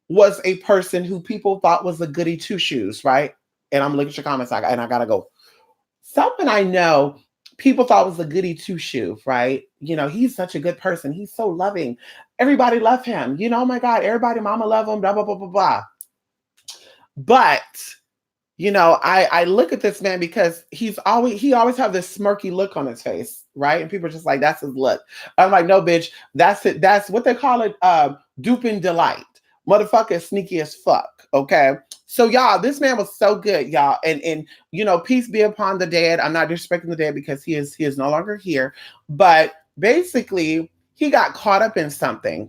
Speaker 1: was a person who people thought was a goody two shoes, right? And I'm looking at your comments and I gotta go. Someone I know, people thought was a goody two shoe, right? He's such a good person. He's so loving. Everybody loved him. Oh my God, everybody, mama love him, blah, blah, blah, blah, blah. But I look at this man because he always have this smirky look on his face, right? And people are just like, that's his look. I'm like, no, bitch, that's it. That's what they call it, duping delight. Motherfucker is sneaky as fuck. Okay. So y'all, this man was so good, y'all. And peace be upon the dead. I'm not disrespecting the dead because he is no longer here. But basically, he got caught up in something.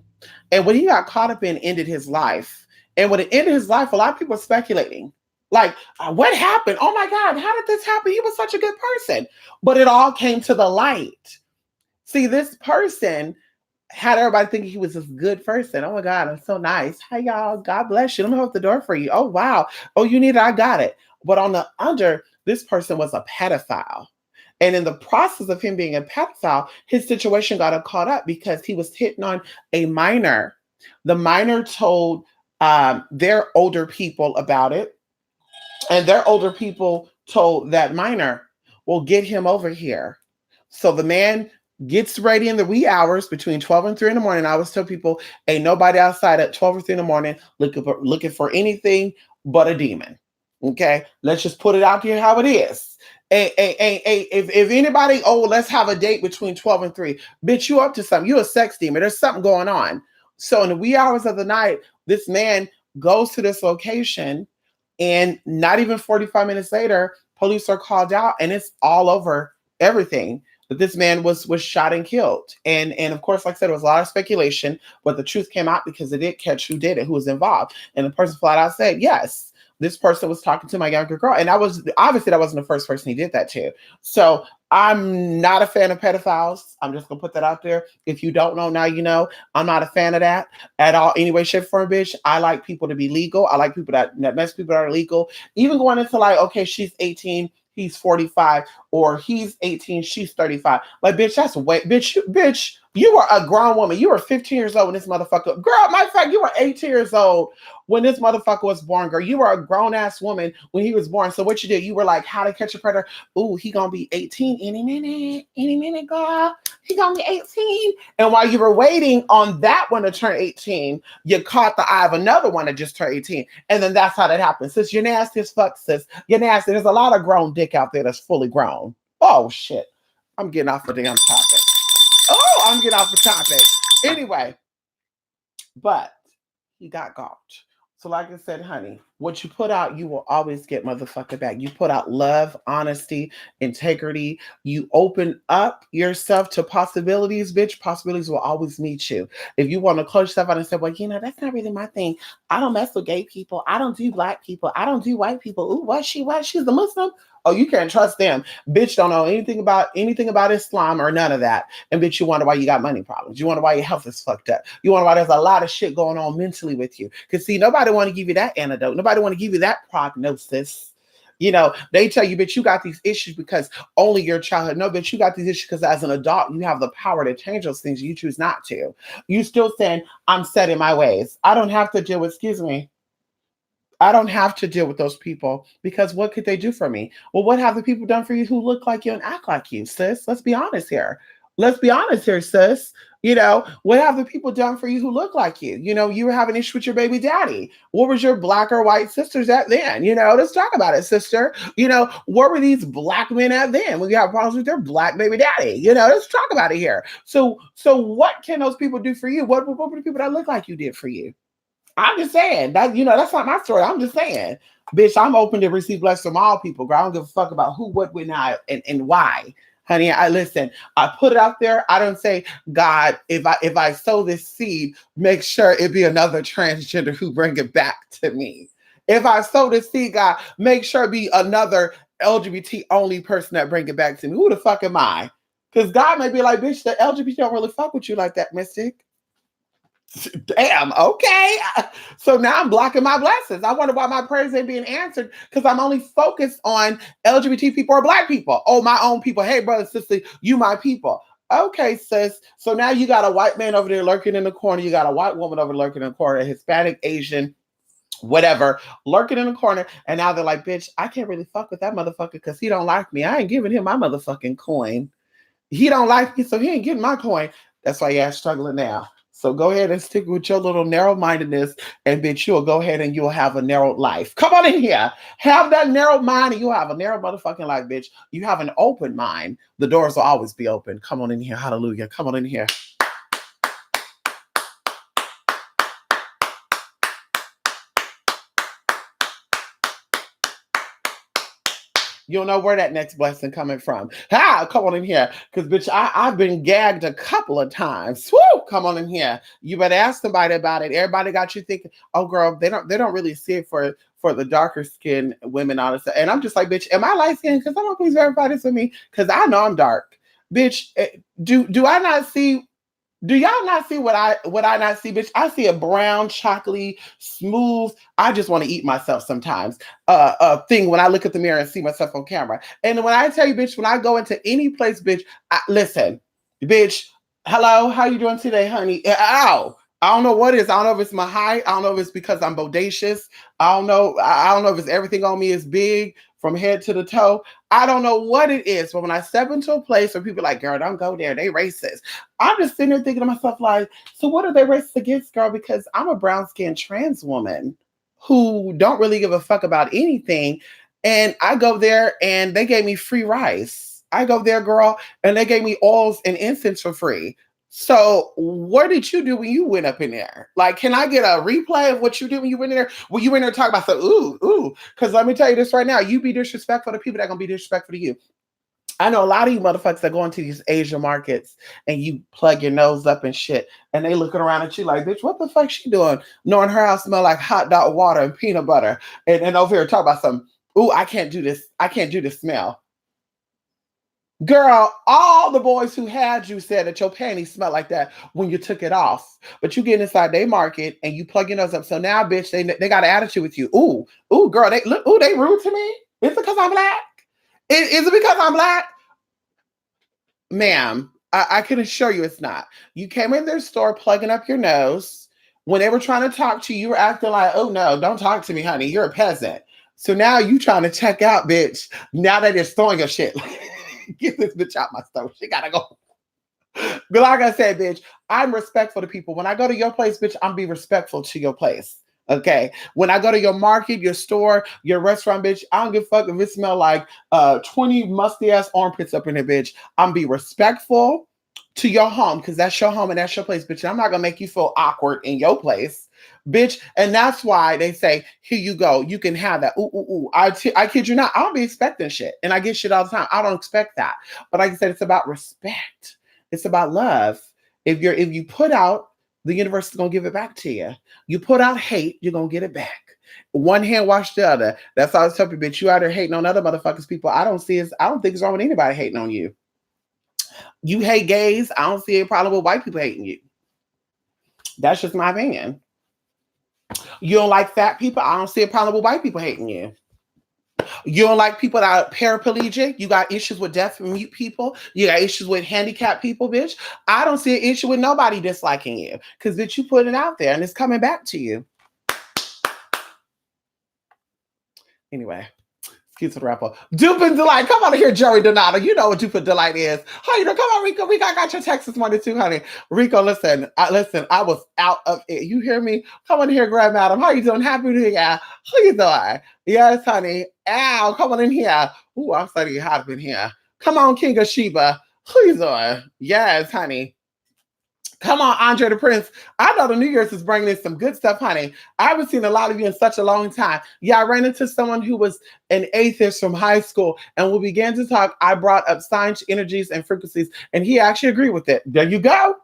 Speaker 1: And what he got caught up in ended his life. And when it ended his life, a lot of people are speculating. Like, what happened? Oh my God, how did this happen? He was such a good person. But it all came to the light. See, this person had everybody thinking he was this good person. Oh my God, I'm so nice. Hi, y'all. God bless you. Let me hold the door for you. Oh, wow. Oh, you need it. I got it. But on the under, this person was a pedophile. And in the process of him being a pedophile, his situation got him caught up because he was hitting on a minor. The minor told their older people about it, and their older people told that minor, well, get him over here. So the man gets ready in the wee hours between 12 and 3 in the morning. I always tell people, ain't nobody outside at 12 or 3 in the morning looking for anything but a demon. Okay, let's just put it out here how it is. If anybody, oh, let's have a date between 12 and 3, bitch, you up to something. You a sex demon. There's something going on. So in the wee hours of the night, this man goes to this location, and not even 45 minutes later, police are called out, and it's all over everything that this man was shot and killed. And of course, like I said, there was a lot of speculation, but the truth came out because they did catch who did it, who was involved. And the person flat out said, yes, this person was talking to my younger girl. And that was obviously that wasn't the first person he did that to. So I'm not a fan of pedophiles. I'm just gonna put that out there. If you don't know, now you know. I'm not a fan of that at all, any way, shape, form, bitch. I like people to be legal. I like people that mess people that are legal. Even going into like, okay, she's 18, he's 45, or he's 18, she's 35. Like, bitch, that's way, bitch, you were a grown woman. You were 15 years old when this motherfucker, girl, matter of fact, you were 18 years old when this motherfucker was born, girl. You were a grown-ass woman when he was born. So what you did, you were like, How to Catch a Predator. Ooh, he gonna be 18 any minute, girl. He gonna be 18. And while you were waiting on that one to turn 18, you caught the eye of another one that just turned 18. And then that's how that happens. Sis, you're nasty as fuck, sis. You're nasty. There's a lot of grown dick out there that's fully grown. Oh, shit. I'm getting off the damn topic. Oh, I'm getting off the topic. Anyway, but he got got. So, like I said, honey, what you put out, you will always get motherfucker back. You put out love, honesty, integrity. You open up yourself to possibilities, bitch. Possibilities will always meet you. If you want to close yourself out and say, well, that's not really my thing. I don't mess with gay people. I don't do black people. I don't do white people. Ooh, what? She's a Muslim? Oh, you can't trust them. Bitch don't know anything about Islam or none of that. And bitch, you wonder why you got money problems. You wonder why your health is fucked up. You wonder why there's a lot of shit going on mentally with you. Because see, nobody want to give you that antidote. Nobody want to give you that prognosis. They tell you, bitch, you got these issues because only your childhood. No, bitch, you got these issues because as an adult, you have the power to change those things. You choose not to. You still saying, I'm set in my ways. I don't have to deal with, excuse me, I don't have to deal with those people because what could they do for me? Well, what have the people done for you who look like you and act like you, sis? Let's be honest here. Let's be honest here, sis. What have the people done for you who look like you? You were having issues with your baby daddy. What was your black or white sisters at then? Let's talk about it, sister. What were these black men at then when you have problems with their black baby daddy? Let's talk about it here. So what can those people do for you? What were the people that look like you did for you? I'm just saying that, that's not my story. I'm just saying, bitch, I'm open to receive blessings from all people, girl. I don't give a fuck about who, what, when, how, and why. Honey, I listen, I put it out there. I don't say, God, if I sow this seed, make sure it be another transgender who bring it back to me. If I sow this seed, God, make sure it be another LGBT only person that bring it back to me. Who the fuck am I? Because God may be like, bitch, the LGBT don't really fuck with you like that, Mystic. Damn, okay. So now I'm blocking my blessings. I wonder why my prayers ain't being answered because I'm only focused on LGBT people or black people. Oh, my own people. Hey, brother, sister, you my people. Okay, sis. So now you got a white man over there lurking in the corner. You got a white woman over lurking in the corner, a Hispanic, Asian, whatever, lurking in the corner. And now they're like, bitch, I can't really fuck with that motherfucker because he don't like me. I ain't giving him my motherfucking coin. He don't like me, so he ain't getting my coin. That's why you're struggling now. So go ahead and stick with your little narrow-mindedness, and bitch, you'll go ahead and you'll have a narrowed life. Come on in here. Have that narrow mind, and you'll have a narrow motherfucking life, bitch. You have an open mind. The doors will always be open. Come on in here. Hallelujah. Come on in here. You'll know where that next blessing coming from. Come on in here. Because, bitch, I've been gagged a couple of times. Woo! Come on in here. You better ask somebody about it. Everybody got you thinking, oh, girl, they don't really see it for for the darker skinned women, honestly. And I'm just like, bitch, am I light skinned? Because I'm gonna please verify this with me. Because I know I'm dark. Bitch, do I not see, do y'all not see what I not see, bitch? I see a brown, chocolatey, smooth. I just want to eat myself sometimes. Thing when I look at the mirror and see myself on camera. And when I tell you, bitch, when I go into any place, bitch, listen, bitch. Hello, how you doing today, honey? Ow. I don't know what it is. I don't know if it's my height. I don't know if it's because I'm bodacious. I don't know. I don't know if it's everything on me is big from head to the toe. I don't know what it is. But when I step into a place where people are like, girl, don't go there. They racist. I'm just sitting there thinking to myself, like, so what are they racist against, girl? Because I'm a brown skinned trans woman who don't really give a fuck about anything. And I go there and they gave me free rice. I go there, girl, and they gave me oils and incense for free. So what did you do when you went up in there? Like, can I get a replay of what you did when you went in there? When you went in there talking about so ooh, because let me tell you this right now, you be disrespectful to people that gonna be disrespectful to you. I know a lot of you motherfuckers that go into these Asian markets and you plug your nose up and shit, and they looking around at you like, bitch, what the fuck she doing? Knowing her house smell like hot dog water and peanut butter, and over here talk about some, ooh, I can't do this. I can't do this smell. Girl, all the boys who had you said that your panties smell like that when you took it off. But you get inside their market and you plug your nose up. So now, bitch, they got an attitude with you. Ooh, girl, they look, ooh, they rude to me. Is it because I'm black? Is it because I'm black? Ma'am, I can assure you it's not. You came in their store plugging up your nose. When they were trying to talk to you, you were acting like, oh no, don't talk to me, honey. You're a peasant. So now you trying to check out, bitch. Now that they're throwing your shit. Get this bitch out my store. She gotta go. But like I said, bitch, I'm respectful to people. When I go to your place, bitch, I'm be respectful to your place. Okay. When I go to your market, your store, your restaurant, bitch, I don't give a fuck if it smell like 20 musty ass armpits up in there, bitch. I'm be respectful to your home because that's your home and that's your place, bitch. And I'm not gonna make you feel awkward in your place, bitch. And that's why they say, here you go, you can have that. Ooh. I kid you not, I don't be expecting shit. And I get shit all the time. I don't expect that. But like I said, it's about respect. It's about love. If you put out, the universe is gonna give it back to you. You put out hate, you're gonna get it back. One hand wash the other. That's all I tell people, bitch. You out there hating on other motherfuckers, people. I don't think it's wrong with anybody hating on you. You hate gays. I don't see a problem with white people hating you. That's just my opinion. You don't like fat people. I don't see a problem with white people hating you. You don't like people that are paraplegic. You got issues with deaf and mute people. You got issues with handicapped people, bitch. I don't see an issue with nobody disliking you because, bitch, you put it out there and it's coming back to you. Anyway. Excuse the rapper. Dupe and Delight. Come on here, Joey Donato. You know what Dupe and Delight is. How you doing? Come on, Rico. I got your text this morning too, honey. Rico, listen. I was out of it. You hear me? Come on here, Grand Madam. How you doing? Happy New Year. How you doing? Yes, honey. Ow, come on in here. Ooh, I'm starting to get hot up in here. Come on, King of Sheba. How you doing? Yes, honey. Come on, Andre the Prince. I know the New Year's is bringing in some good stuff, honey. I haven't seen a lot of you in such a long time. Yeah, I ran into someone who was an atheist from high school, and we began to talk. I brought up science, energies, and frequencies, and he actually agreed with it. There you go.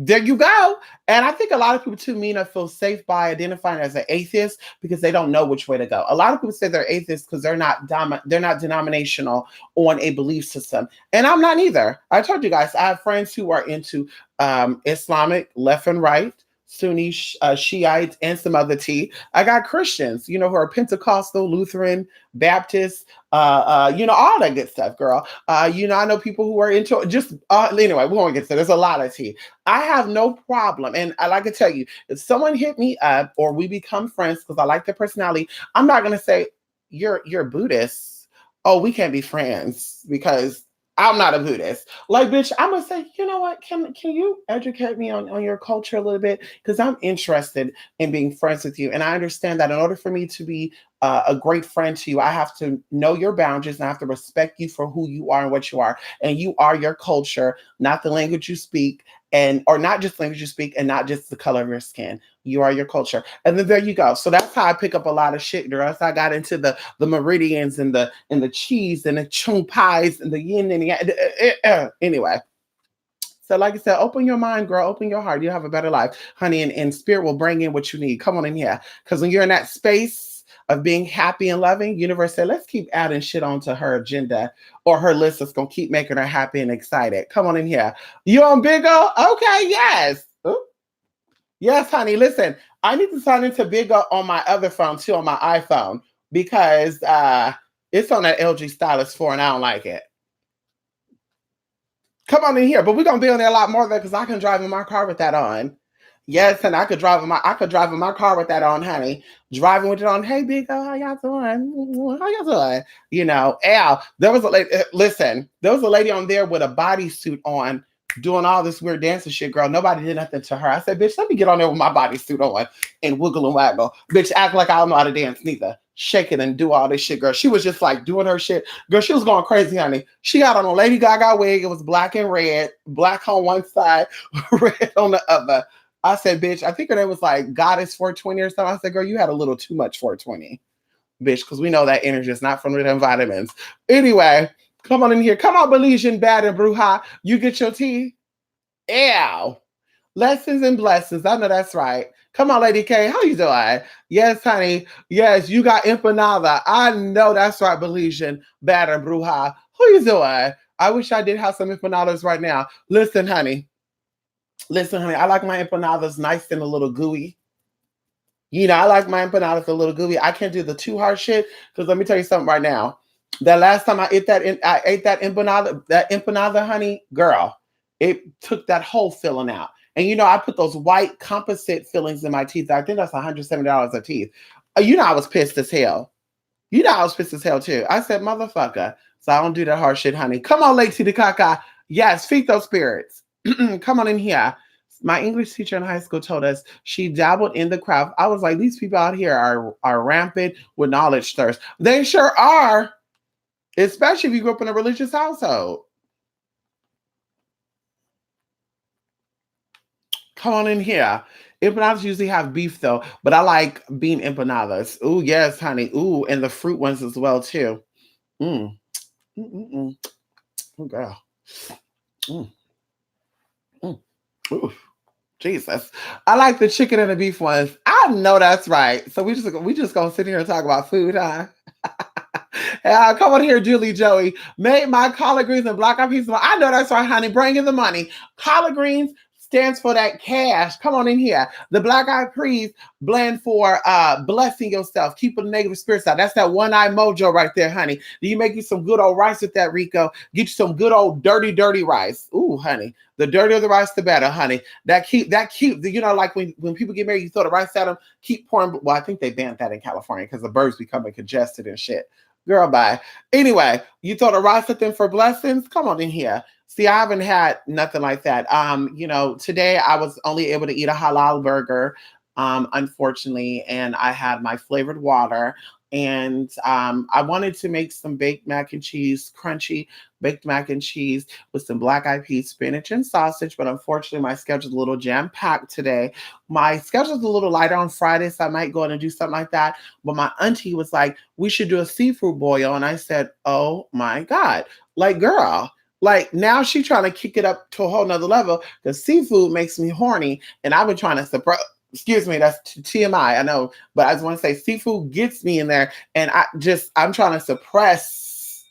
Speaker 1: There you go. And I think a lot of people too, Mina, feel safe by identifying as an atheist because they don't know which way to go. A lot of people say they're atheists because they're not denominational on a belief system. And I'm not either. I told you guys, I have friends who are into Islamic left and right, Sunni, Shiites, and some other tea. I got Christians, who are Pentecostal, Lutheran, Baptist, all that good stuff, girl. I know people who are into just, anyway, we won't get to, there's a lot of tea. I have no problem. And I like to tell you, if someone hit me up or we become friends because I like their personality, I'm not going to say, you're Buddhist. Oh, we can't be friends because I'm not a Buddhist. Like, bitch, I'm gonna say, you know what? Can you educate me on your culture a little bit? Because I'm interested in being friends with you. And I understand that in order for me to be a great friend to you, I have to know your boundaries and I have to respect you for who you are and what you are. And you are your culture, not the language you speak, or not just language you speak, and not just the color of your skin. You are your culture. And then there you go. So that's how I pick up a lot of shit. Or else I got into the meridians and the cheese and the chung pies and the yin and the anyway. So like I said, open your mind, girl, open your heart. You'll have a better life, honey, and spirit will bring in what you need. Come on in here. Because when you're in that space of being happy and loving, universe said, let's keep adding shit onto her agenda or her list that's gonna keep making her happy and excited. Come on in here. You on Big O? Okay, yes. Ooh. Yes, honey. Listen, I need to sign into Big O on my other phone too, on my iPhone, because it's on that LG Stylus 4 and I don't like it. Come on in here, but we're gonna be on there a lot more though, because I can drive in my car with that on. Yes, and I could drive in my car with that on, honey. Driving with it on. Hey, Big O, how y'all doing? How y'all doing? You know, Al. There was a lady. Listen, there was a lady on there with a bodysuit on, doing all this weird dancing shit, girl. Nobody did nothing to her. I said, bitch, let me get on there with my bodysuit on and wiggle and waggle. Bitch, act like I don't know how to dance neither. Shake it and do all this shit, girl. She was just like doing her shit. Girl, she was going crazy, honey. She got on a Lady Gaga wig. It was black and red, black on one side, red on the other. I said, bitch, I think her name was like Goddess 420 or something. I said, girl, you had a little too much 420, bitch, because we know that energy is not from them vitamins. Anyway, come on in here. Come on, Belizean, Bad and Bruja. You get your tea? Ew. Lessons and blessings. I know that's right. Come on, Lady K. How you doing? Yes, honey. Yes, you got empanada. I know that's right, Belizean, Bad and Bruja. How you doing? I wish I did have some empanadas right now. Listen, honey. Listen, honey, I like my empanadas nice and a little gooey. You know, I like my empanadas a little gooey. I can't do the too hard shit because let me tell you something right now. That last time I ate that empanada, honey, girl, it took that whole filling out. And you know, I put those white composite fillings in my teeth. I think that's $170 a teeth. You know, I was pissed as hell. You know, I was pissed as hell too. I said, motherfucker. So I don't do that hard shit, honey. Come on, Lady the Caca. Yes, feed those spirits. Come on in here. My English teacher in high school told us she dabbled in the craft. I was like, these people out here are rampant with knowledge thirst. They sure are, especially if you grew up in a religious household. Come on in here. Empanadas usually have beef though, but I like bean empanadas. Ooh, yes, honey. Ooh, and the fruit ones as well too. Mm. Mm-mm-mm. Oh, girl. Mm. Mm. Ooh. Jesus. I like the chicken and the beef ones. I know that's right. So we just gonna sit here and talk about food, huh? Come on here, Julie Joey. Made my collard greens and black eyed peas. I know that's right, honey. Bring in the money. Collard greens stands for that cash. Come on in here. The black eyed peas blend for blessing yourself, keeping the negative spirits out. That's that one eye mojo right there, honey. Do you make you some good old rice with that, Rico? Get you some good old dirty rice. Ooh, honey. The dirtier the rice, the better, honey. That cute. You know, like when people get married, you throw the rice at them. Keep pouring. Well, I think they banned that in California because the birds becoming congested and shit. Girl, bye. Anyway, you throw the rice at them for blessings. Come on in here. See, I haven't had nothing like that. You know, today I was only able to eat a halal burger, unfortunately, and I had my flavored water. And I wanted to make some baked mac and cheese, crunchy baked mac and cheese with some black eyed peas, spinach, and sausage. But unfortunately, my schedule's a little jam packed today. My schedule's a little lighter on Friday, so I might go in and do something like that. But my auntie was like, we should do a seafood boil. And I said, oh my God, like, girl. Like now she's trying to kick it up to a whole nother level because seafood makes me horny. And I've been trying to suppress, excuse me, that's TMI, I know, but I just want to say seafood gets me in there. And I'm trying to suppress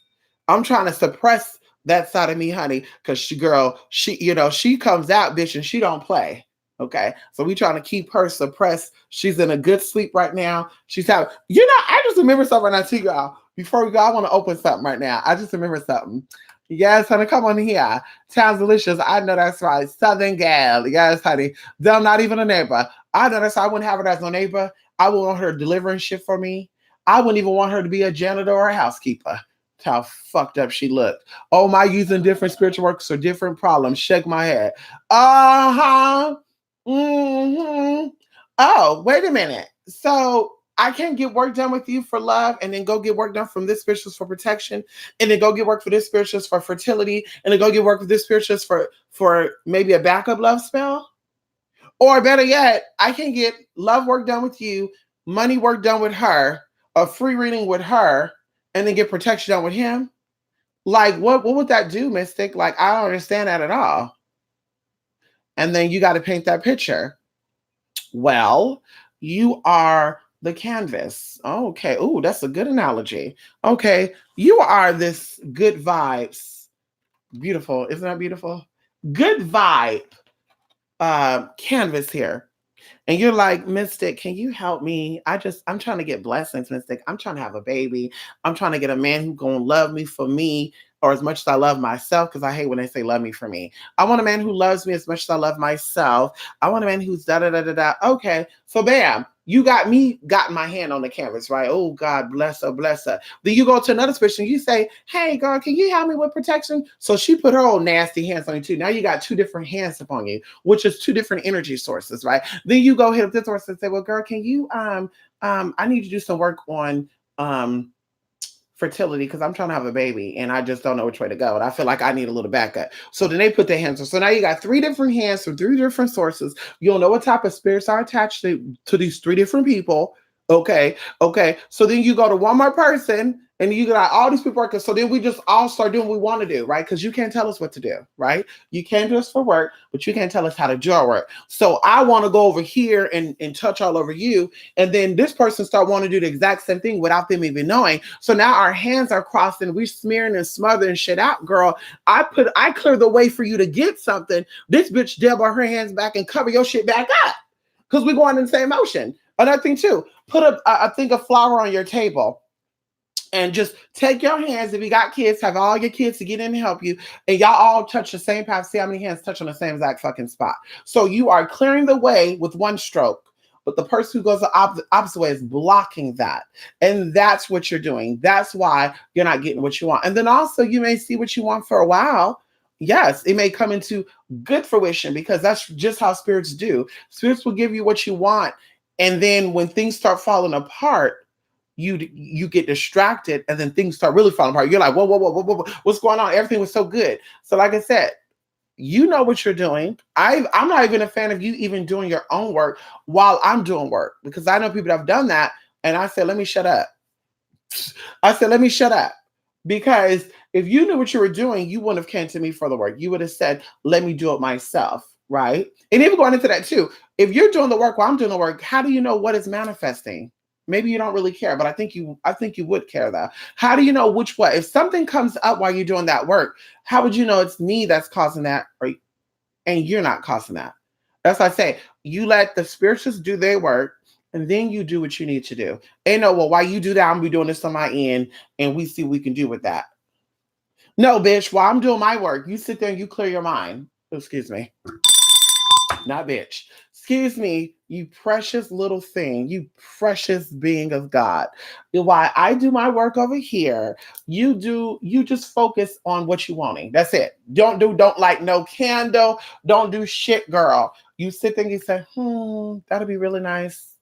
Speaker 1: that side of me, honey, because she comes out, bitch, and she don't play. Okay. So we trying to keep her suppressed. She's in a good sleep right now. She's having, I just remember something right now too, y'all. Before we go, I want to open something right now. I just remember something. Yes, honey, come on here. Sounds delicious. I know that's right. Southern gal. Yes, honey. Them not even a neighbor. I know that's right. I wouldn't have her as no neighbor. I would want her delivering shit for me. I wouldn't even want her to be a janitor or a housekeeper. That's how fucked up she looked. Oh, my using different spiritual works for different problems. Shake my head. Uh-huh. Mm-hmm. Oh, wait a minute. So I can't get work done with you for love and then go get work done from this spiritualist for protection and then go get work for this spiritualist for fertility and then go get work with this spiritualist for maybe a backup love spell? Or better yet, I can get love work done with you, money work done with her, a free reading with her, and then get protection done with him? Like, what would that do, Mystic? Like, I don't understand that at all. And then you got to paint that picture. Well, you are The canvas. Okay. Oh, that's a good analogy. Okay. You are this good vibes. Beautiful. Isn't that beautiful? Good vibe canvas here. And you're like, Mystic, can you help me? I'm trying to get blessings, Mystic. I'm trying to have a baby. I'm trying to get a man who's going to love me for me or as much as I love myself, because I hate when they say love me for me. I want a man who loves me as much as I love myself. I want a man who's da da da da da. Okay, so bam, you got my hand on the canvas, right? Oh, God bless her, bless her. Then you go to another person, you say, hey, girl, can you help me with protection? So she put her old nasty hands on you too. Now you got two different hands upon you, which is two different energy sources, right? Then you go hit up this person and say, well, girl, can you I need to do some work on fertility because I'm trying to have a baby and I just don't know which way to go. And I feel like I need a little backup. So then they put their hands on. So now you got three different hands from three different sources. You'll know what type of spirits are attached to these three different people. Okay. Okay. So then you go to one more person and you got all these people working. So then we just all start doing what we want to do, right? Because you can't tell us what to do, right? You can't do us for work, but you can't tell us how to do our work. So I want to go over here and touch all over you. And then this person start wanting to do the exact same thing without them even knowing. So now our hands are crossed and we're smearing and smothering shit out, girl. I clear the way for you to get something. This bitch dab her hands back and cover your shit back up. Because we're going in the same motion. Another thing too, put a thing of flour on your table and just take your hands. If you got kids, have all your kids to get in and help you, and y'all all touch the same path. See how many hands touch on the same exact fucking spot. So you are clearing the way with one stroke, but the person who goes the opposite way is blocking that. And that's what you're doing. That's why you're not getting what you want. And then also you may see what you want for a while. Yes, it may come into good fruition because that's just how spirits do. Spirits will give you what you want. And then when things start falling apart, you get distracted and then things start really falling apart. You're like, whoa, what's going on? Everything was so good. So like I said, you know what you're doing. I'm not even a fan of you even doing your own work while I'm doing work because I know people that have done that. And I said, let me shut up. I said, let me shut up. Because if you knew what you were doing, you wouldn't have came to me for the work. You would have said, let me do it myself. Right. And even going into that too, if you're doing the work while I'm doing the work, how do you know what is manifesting? Maybe you don't really care, but I think you would care though. How do you know which way? If something comes up while you're doing that work, how would you know it's me that's causing that and you're not causing that? That's why I say you let the spirituals do their work and then you do what you need to do. And no, well, while you do that, I'm gonna be doing this on my end and we see what we can do with that. No, bitch, while I'm doing my work, you sit there and you clear your mind. Oh, excuse me. Not bitch. Excuse me, you precious little thing, you precious being of God. While I do my work over here, you just focus on what you wanting. That's it. Don't like no candle, don't do shit, girl. You sit there and you say, that'll be really nice.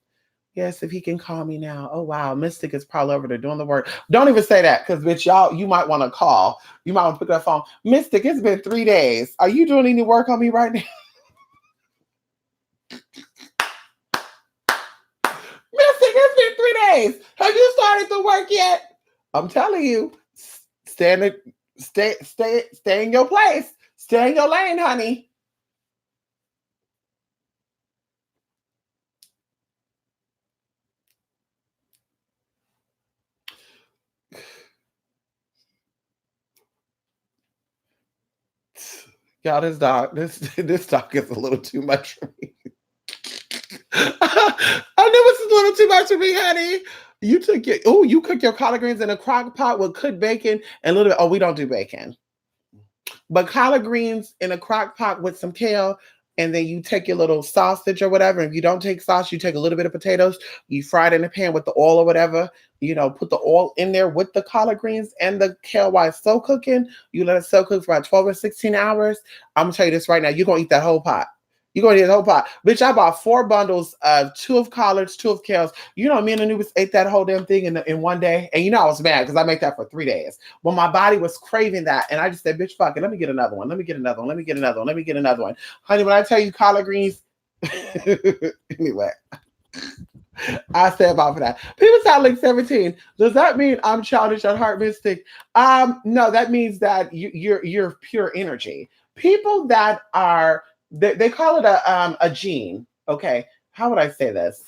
Speaker 1: Yes, if he can call me now. Oh wow, Mystic is probably over there doing the work. Don't even say that because bitch, you might want to call. You might want to pick up the phone. Mystic, it's been 3 days. Are you doing any work on me right now? Mystic, it's been 3 days. Have you started the work yet? I'm telling you, stay in your place. Stay in your lane, honey. Y'all, this dog is a little too much for me. I knew this was a little too much for me, honey. You cook your collard greens in a crock pot with cooked bacon and a little bit. Oh, we don't do bacon. But collard greens in a crock pot with some kale, and then you take your little sausage or whatever. If you don't take sausage, you take a little bit of potatoes, you fry it in the pan with the oil or whatever. Put the oil in there with the collard greens and the kale while it's slow cooking. You let it slow cook for about 12 or 16 hours. I'm gonna tell you this right now, you're gonna eat that whole pot. You're gonna eat the whole pot. Bitch, I bought 4 bundles of 2 of collards, 2 of kales. Me and Anubis ate that whole damn thing in one day. And I was mad because I make that for 3 days. Well, my body was craving that. And I just said, bitch, fuck it. Let me get another one. Let me get another one. Let me get another one. Let me get another one. Honey, when I tell you collard greens, anyway, I say about for that. People sound like 17. Does that mean I'm childish at heart, Mystic? No, that means that you're pure energy. People that are they call it a gene. Okay, how would I say this?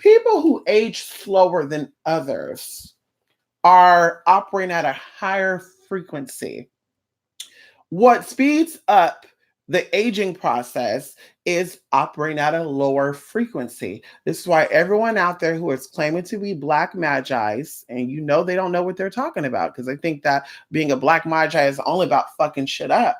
Speaker 1: People who age slower than others are operating at a higher frequency. What speeds up the aging process is operating at a lower frequency. This is why everyone out there who is claiming to be black magi's, and you know they don't know what they're talking about because they think that being a black magi is only about fucking shit up.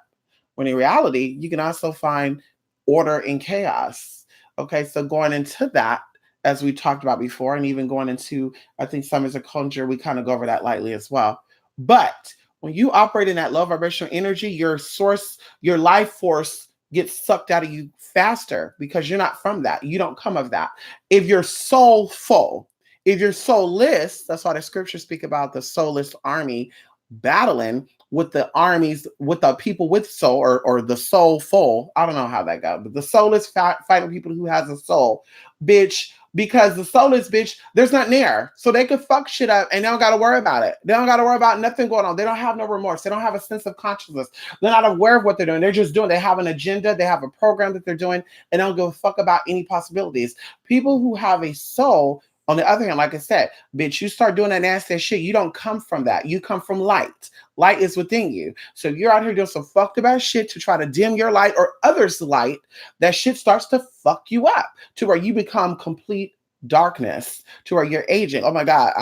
Speaker 1: When in reality, you can also find order in chaos. Okay, so going into that, as we talked about before, and even going into, I think Summers of Conjure, we kind of go over that lightly as well. But when you operate in that low vibrational energy, your source, your life force gets sucked out of you faster because you're not from that. You don't come of that. If you're soulful, if you're soulless, that's why the scriptures speak about the soulless army battling with the armies, with the people with soul, or the soulful. I don't know how that goes, but the soulless fighting people who has a soul, bitch. Because the soulless bitch, there's nothing there. So they could fuck shit up and they don't got to worry about it. They don't got to worry about nothing going on. They don't have no remorse. They don't have a sense of consciousness. They're not aware of what they're doing. They're just doing. They have an agenda. They have a program that they're doing and they don't give a fuck about any possibilities. People who have a soul, on the other hand, like I said, bitch, you start doing that nasty shit. You don't come from that. You come from light. Light is within you. So you're out here doing some fucked about shit to try to dim your light or others' light. That shit starts to fuck you up to where you become complete darkness, to where you're aging. Oh my God.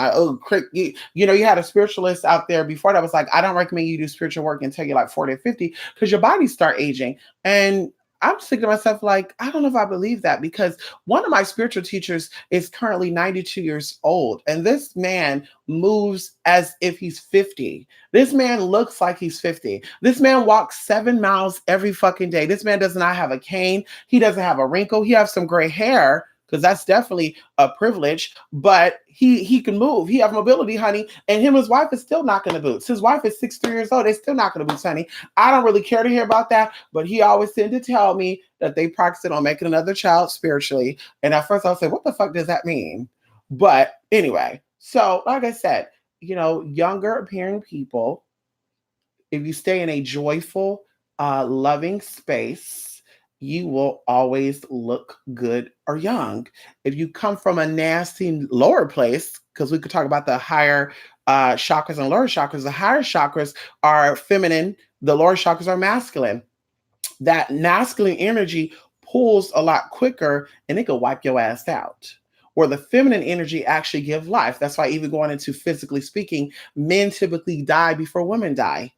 Speaker 1: You know, you had a spiritualist out there before that was like, I don't recommend you do spiritual work until you're like 40 or 50 because your body start aging. And I'm just thinking to myself, like, I don't know if I believe that because one of my spiritual teachers is currently 92 years old. And this man moves as if he's 50. This man looks like he's 50. This man walks 7 miles every fucking day. This man does not have a cane. He doesn't have a wrinkle. He has some gray hair because that's definitely a privilege, but he can move. He have mobility, honey, and him and his wife is still knocking the boots. His wife is 63 years old. They're still knocking the boots, honey. I don't really care to hear about that, but he always tended to tell me that they practicing on making another child spiritually. And at first I was like, what the fuck does that mean? But anyway, so like I said, you know, younger appearing people, if you stay in a joyful, loving space, you will always look good or young. If you come from a nasty lower place, because we could talk about the higher chakras and lower chakras, the higher chakras are feminine, the lower chakras are masculine. That masculine energy pulls a lot quicker and it could wipe your ass out. Where the feminine energy actually give life. That's why even going into physically speaking, men typically die before women die.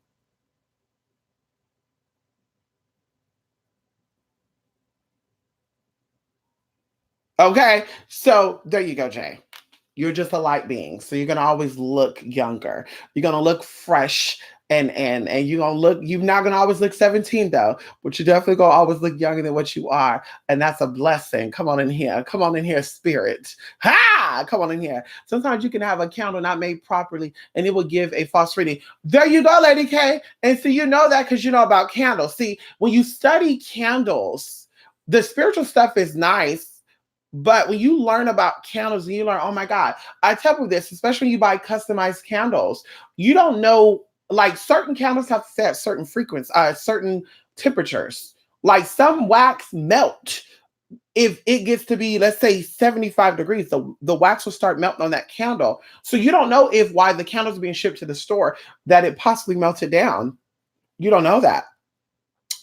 Speaker 1: Okay, so there you go, Jay. You're just a light being, so you're gonna always look younger. You're gonna look fresh, and you're gonna look. You're not gonna always look 17 though, but you're definitely gonna always look younger than what you are, and that's a blessing. Come on in here. Come on in here, spirit. Ha! Come on in here. Sometimes you can have a candle not made properly, and it will give a false reading. There you go, Lady K. And so you know that because you know about candles. See, when you study candles, the spiritual stuff is nice. But when you learn about candles and you learn, oh my God, I tell you this, especially when you buy customized candles, you don't know, like certain candles have to set certain frequencies, certain temperatures. Like some wax melt. If it gets to be, let's say 75 degrees, the wax will start melting on that candle. So you don't know if while the candles are being shipped to the store that it possibly melted down. You don't know that.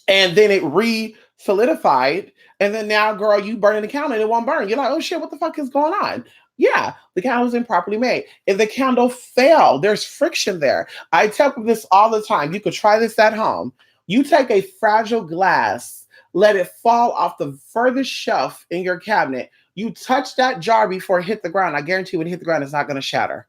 Speaker 1: And then it re-solidified. And then now, girl, you burning the candle and it won't burn. You're like, oh shit, what the fuck is going on? Yeah, the candle was improperly made. If the candle fell, there's friction there. I tell people this all the time. You could try this at home. You take a fragile glass, let it fall off the furthest shelf in your cabinet. You touch that jar before it hit the ground. I guarantee when it hit the ground, it's not going to shatter.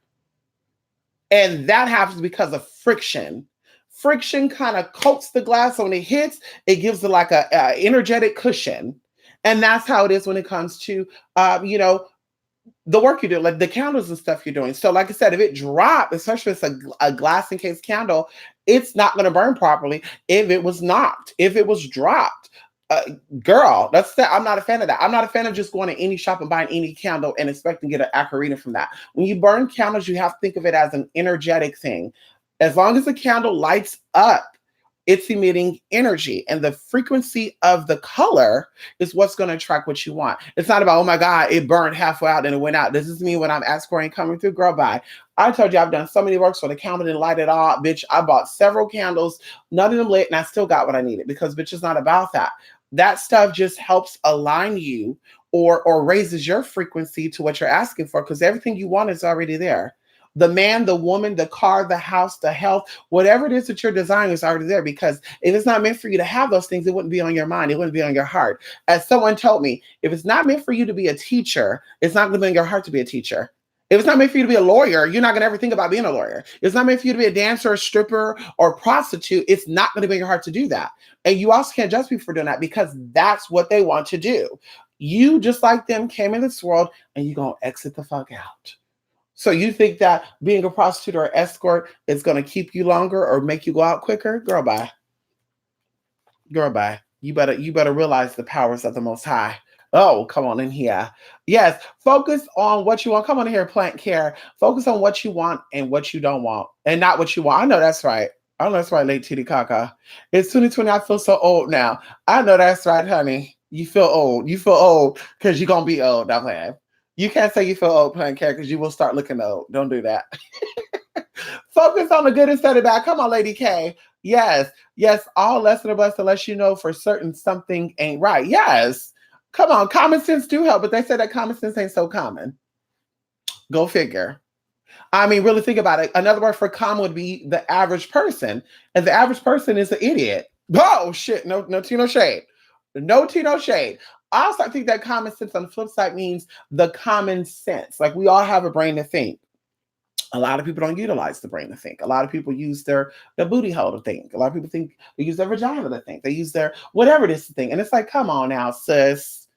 Speaker 1: And that happens because of friction. Friction kind of coats the glass. So when it hits, it gives it like a energetic cushion. And that's how it is when it comes to, you know, the work you do, like the candles and stuff you're doing. So like I said, if it dropped, especially if it's a glass encased candle, it's not going to burn properly if it was knocked, if it was dropped. Girl, that's that. I'm not a fan of that. I'm not a fan of just going to any shop and buying any candle and expecting to get an accurate reading from that. When you burn candles, you have to think of it as an energetic thing. As long as the candle lights up, It's emitting energy, and the frequency of the color is what's going to attract what you want. It's not about, oh my God, it burned halfway out and it went out. This is me when I'm aspirin coming through. Girl, bye. I told you I've done so many works for the candle and light it all. Bitch, I bought several candles, none of them lit, and I still got what I needed because bitch is not about that. That stuff just helps align you or raises your frequency to what you're asking for because everything you want is already there. The man, the woman, the car, the house, the health, whatever it is that you're desiring is already there because if it's not meant for you to have those things, it wouldn't be on your mind. It wouldn't be on your heart. As someone told me, if it's not meant for you to be a teacher, it's not going to be in your heart to be a teacher. If it's not meant for you to be a lawyer, you're not going to ever think about being a lawyer. If it's not meant for you to be a dancer, a stripper, or a prostitute, it's not going to be in your heart to do that. And you also can't judge people for doing that because that's what they want to do. You, just like them, came in this world and you're going to exit the fuck out. So you think that being a prostitute or escort is going to keep you longer or make you go out quicker? Girl, bye. Girl, bye. You better realize the powers of the Most High. Oh, come on in here. Yes, focus on what you want. Come on in here, plant care. Focus on what you want and what you don't want, and not what you want. I know that's right. I know that's right, late Titty Kaka. It's 2020. I feel so old now. I know that's right, honey. You feel old. You feel old because you're gonna be old. I'm playing. You can't say you feel old, plant care, because you will start looking old. Don't do that. Focus on the good instead of bad. Come on, Lady K. Yes, yes. All less than a blessing unless you know for certain something ain't right. Yes. Come on, common sense do help, but they say that common sense ain't so common. Go figure. I mean, really think about it. Another word for common would be the average person, and the average person is an idiot. Oh shit! No, no tea, no shade. No tea, no shade. I also think that common sense on the flip side means the common sense. Like we all have a brain to think. A lot of people don't utilize the brain to think. A lot of people use their booty hole to think. A lot of people think they use their vagina to think. They use their whatever it is to think. And it's like, come on now, sis.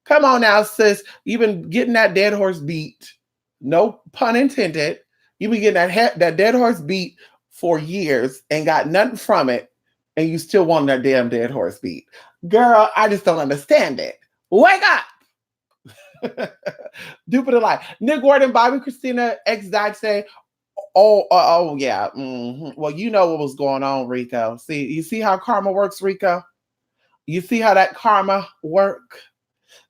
Speaker 1: Come on now, sis. You've been getting that dead horse beat. No pun intended. You've been getting that dead horse beat for years and got nothing from it. And you still want that damn dead horse beat. Girl, I just don't understand it. Wake up. Duper the life. Nick Gordon, Bobby Christina, ex died today. Oh yeah. Mm-hmm. Well, you know what was going on, Rico. You see how karma works, Rico? You see how that karma work?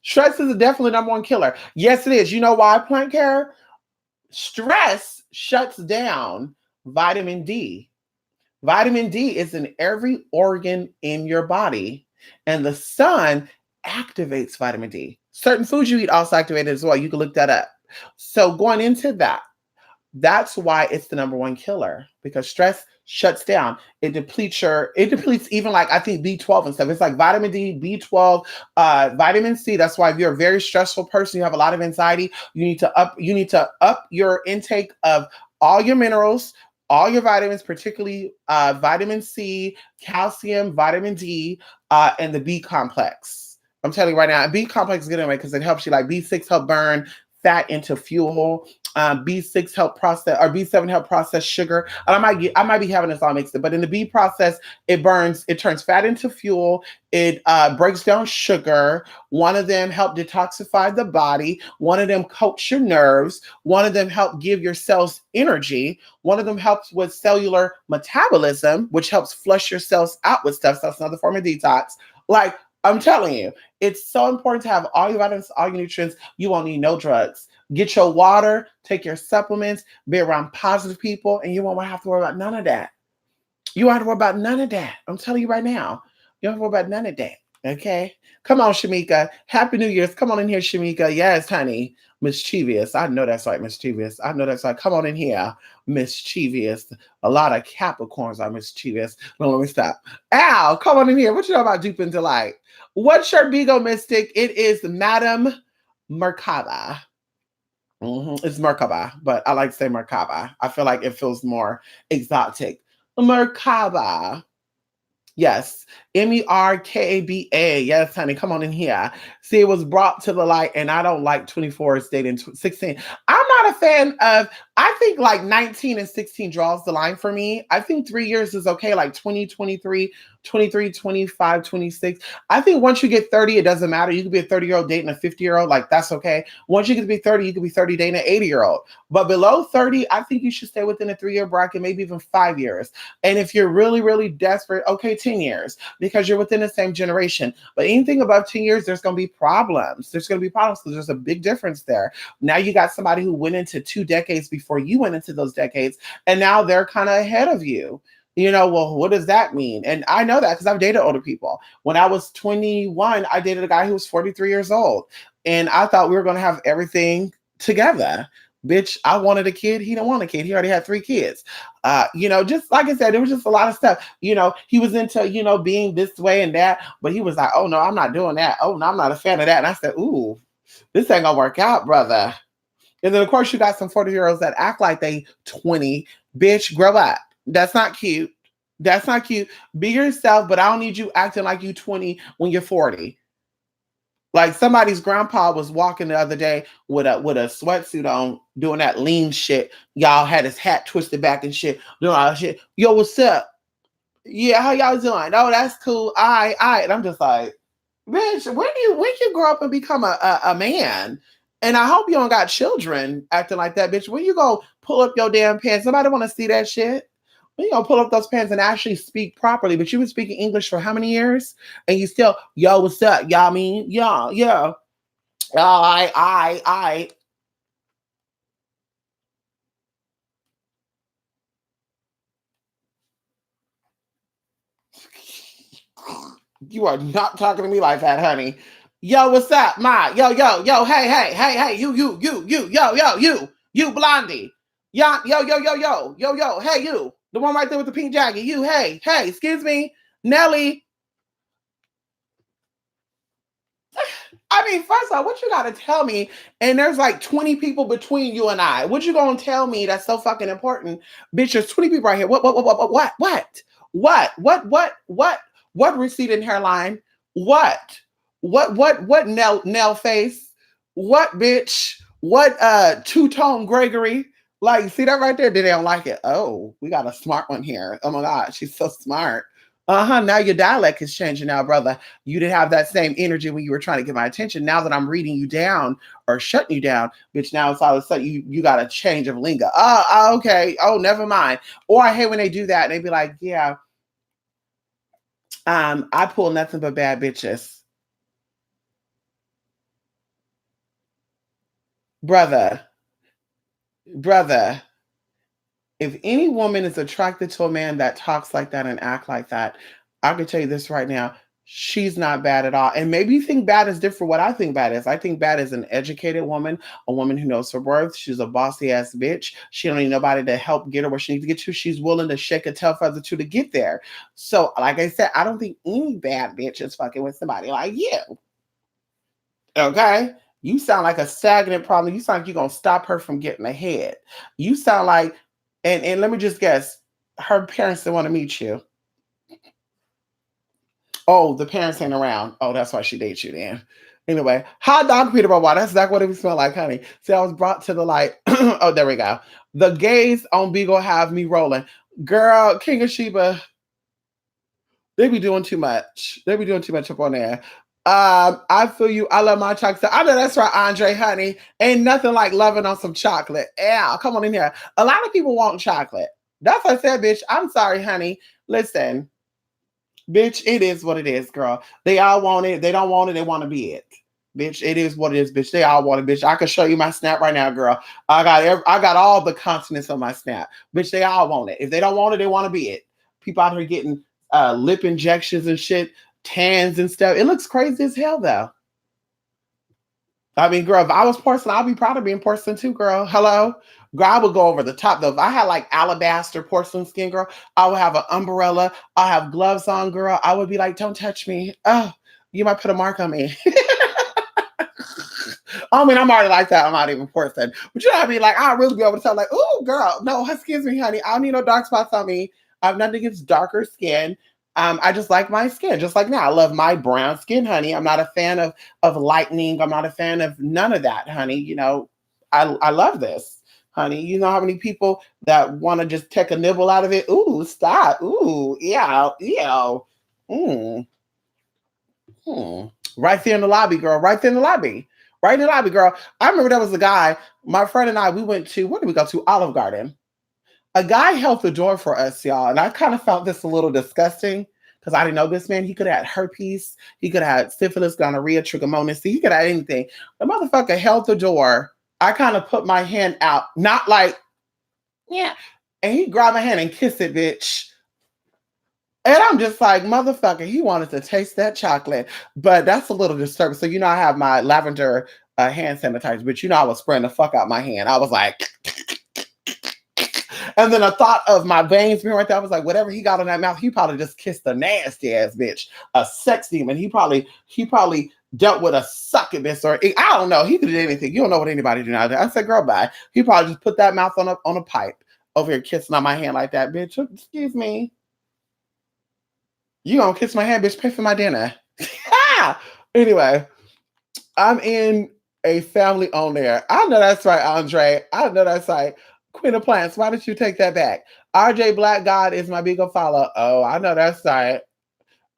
Speaker 1: Stress is definitely number one killer. Yes, it is. You know why, plant care? Stress shuts down vitamin D. Vitamin D is in every organ in your body, and the sun activates vitamin D. Certain foods you eat also activate it as well. You can look that up. So going into that, that's why it's the number one killer, because stress shuts down. It depletes even like I think B12 and stuff. It's like vitamin D, B12, vitamin C. That's why if you're a very stressful person, you have a lot of anxiety, you need to up your intake of all your minerals, all your vitamins, particularly vitamin C, calcium, vitamin D, and the B complex. I'm telling you right now, B complex is good anyway because it helps you. Like B6 help burn fat into fuel. B6 help process, or B7 help process sugar. And I might be having this all mixed up, but in the B process, it turns fat into fuel. It breaks down sugar. One of them help detoxify the body. One of them coats your nerves. One of them help give your cells energy. One of them helps with cellular metabolism, which helps flush your cells out with stuff. So that's another form of detox. Like, I'm telling you, it's so important to have all your vitamins, all your nutrients. You won't need no drugs. Get your water, take your supplements, be around positive people, and you won't have to worry about none of that. You won't have to worry about none of that. I'm telling you right now, you don't have to worry about none of that. Okay? Come on, Shamika. Happy New Year's. Come on in here, Shamika. Yes, honey. Mischievous. I know that's right, mischievous. I know that's right. Come on in here, mischievous. A lot of Capricorns are mischievous. No, let me stop. Al, come on in here. What you know about Dupe and Delight? What's your Bigo mystic? It is Madame Merkaba. It's Merkaba, but I like to say Merkaba. I feel like it feels more exotic. Merkaba. Yes, MERKABA. Yes, honey, come on in here. See, it was brought to the light, and I don't like 24s dating 16. I'm not a fan of, I think like 19 and 16 draws the line for me. I think 3 years is okay, like 20, 23, 23, 25, 26. I think once you get 30, it doesn't matter. You could be a 30-year-old dating a 50-year-old, like that's okay. Once you get to be 30, you could be 30 dating an 80-year-old. But below 30, I think you should stay within a 3-year bracket, maybe even 5 years. And if you're really, really desperate, okay, 10 years, because you're within the same generation. But anything above 10 years, there's going to be problems. There's going to be problems because there's a big difference there. Now you got somebody who went into 2 decades before you went into those decades, and now they're kind of ahead of you. Well, what does that mean? And I know that because I've dated older people. When I was 21, I dated a guy who was 43 years old. And I thought we were going to have everything together. Bitch, I wanted a kid. He didn't want a kid. He already had 3 kids. Just like I said, there was just a lot of stuff. He was into, being this way and that. But he was like, oh, no, I'm not doing that. Oh, no, I'm not a fan of that. And I said, ooh, this ain't going to work out, brother. And then, of course, you got some 40-year-olds that act like they 20. Bitch, grow up. That's not cute. That's not cute. Be yourself, but I don't need you acting like you 20 when you're 40. Like somebody's grandpa was walking the other day with a sweatsuit on, doing that lean shit. Y'all had his hat twisted back and shit, doing all that shit. Yo, what's up? Yeah, how y'all doing? Oh, that's cool. I. And I'm just like, bitch, when you grow up and become a man? And I hope you don't got children acting like that, bitch. When you go pull up your damn pants, somebody want to see that shit? When you gonna pull up those pants and actually speak properly? But you've been speaking English for how many years? And you still, yo, what's up? Y'all mean? Yeah. Oh, I. You are not talking to me like that, honey. Yo, what's up, ma? Yo, hey, you, blondie. Yo, hey, you, the one right there with the pink jacket. You, hey, excuse me, Nelly. I mean, first of all, what you gotta tell me? And there's like 20 people between you and I. What you gonna tell me that's so fucking important? Bitch, there's 20 people right here. What receding hairline? What nail face? What bitch? What two-tone Gregory? Like, see that right there? They don't like it. Oh, we got a smart one here. Oh my God, she's so smart. Now your dialect is changing now, brother. You didn't have that same energy when you were trying to get my attention. Now that I'm reading you down or shutting you down, bitch, now it's all of a sudden you got a change of lingo. Okay. Oh, never mind. Or I hate when they do that and they be like, yeah, I pull nothing but bad bitches. Brother, if any woman is attracted to a man that talks like that and act like that, I can tell you this right now. She's not bad at all. And maybe you think bad is different. What I think bad is, I think bad is an educated woman, a woman who knows her worth. She's a bossy ass bitch. She don't need nobody to help get her where she needs to get to. She's willing to shake a tail feather to get there. So, like I said, I don't think any bad bitch is fucking with somebody like you. Okay? You sound like a stagnant problem. You sound like you're gonna stop her from getting ahead. You sound like, and let me just guess, her parents didn't want to meet you. Oh, the parents ain't around. Oh, that's why she dates you then. Anyway, hot dog Peterborough water. That's exactly what it smell like, honey. See, I was brought to the light. Oh, there we go. The gays on Beagle have me rolling. Girl, King of Sheba, they be doing too much. They be doing too much up on there. I feel you. I love my chocolate. I know that's right, Andre, honey. Ain't nothing like loving on some chocolate. Yeah, come on in here. A lot of people want chocolate. That's what I said, bitch. I'm sorry, honey. Listen, bitch, it is what it is, girl. They all want it. They don't want it. They want to be it. Bitch, it is what it is, bitch. They all want it, bitch. I can show you my snap right now, girl. I got all the consonants on my snap. Bitch, they all want it. If they don't want it, they want to be it. People out here getting lip injections and shit, tans and stuff. It looks crazy as hell, though. I mean, girl, if I was porcelain, I'd be proud of being porcelain too, girl. Hello? Girl, I would go over the top, though. If I had like alabaster porcelain skin, girl, I would have an umbrella. I have gloves on, girl. I would be like, don't touch me. Oh, you might put a mark on me. I mean, I'm already like that. I'm not even porcelain. But you know what I mean? Like, I'll really be able to tell, like, oh, girl, no, excuse me, honey. I don't need no dark spots on me. I have nothing against darker skin. I just like my skin, just like now. I love my brown skin, honey. I'm not a fan of lightening. I'm not a fan of none of that, honey. I love this, honey. You know how many people that want to just take a nibble out of it? Ooh, stop. Ooh, yeah, yeah. Mm, Right there in the lobby, girl. Right there in the lobby. Right in the lobby, girl. I remember there was a guy, my friend and I, we went to, where did we go to? Olive Garden. A guy held the door for us, y'all. And I kind of felt this a little disgusting because I didn't know this man. He could have had herpes. He could have had syphilis, gonorrhea, trichomoniasis. He could have had anything. The motherfucker held the door. I kind of put my hand out, not like, yeah. And he grabbed my hand and kissed it, bitch. And I'm just like, motherfucker, he wanted to taste that chocolate. But that's a little disturbing. So, I have my lavender hand sanitizer, but I was spraying the fuck out my hand. I was like, and then I thought of my veins being right there. I was like, whatever he got on that mouth, he probably just kissed a nasty ass bitch, a sex demon. He probably dealt with a succubus or I don't know. He could do anything. You don't know what anybody do now. I said, girl, bye. He probably just put that mouth on a pipe over here kissing on my hand like that, bitch. Excuse me. You gonna kiss my hand, bitch? Pay for my dinner. Anyway, I'm in a family on there. I know that's right, Andre. I know that's right. Queen of Plants, why did you take that back? RJ Black God is my bigger follow. Oh, I know that's right.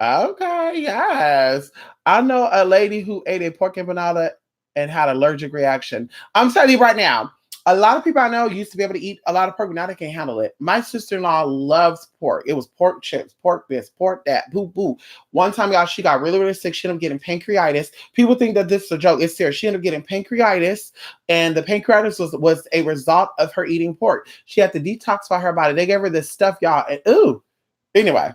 Speaker 1: Okay, yes. I know a lady who ate a pork empanada and had an allergic reaction. I'm telling you right now, a lot of people I know used to be able to eat a lot of pork, but now they can't handle it. My sister-in-law loves pork. It was pork chips, pork this, pork that, boo boo. One time, y'all, she got really, really sick. She ended up getting pancreatitis. People think that this is a joke. It's serious. She ended up getting pancreatitis, and the pancreatitis was a result of her eating pork. She had to detoxify her body. They gave her this stuff, y'all, and ooh. Anyway,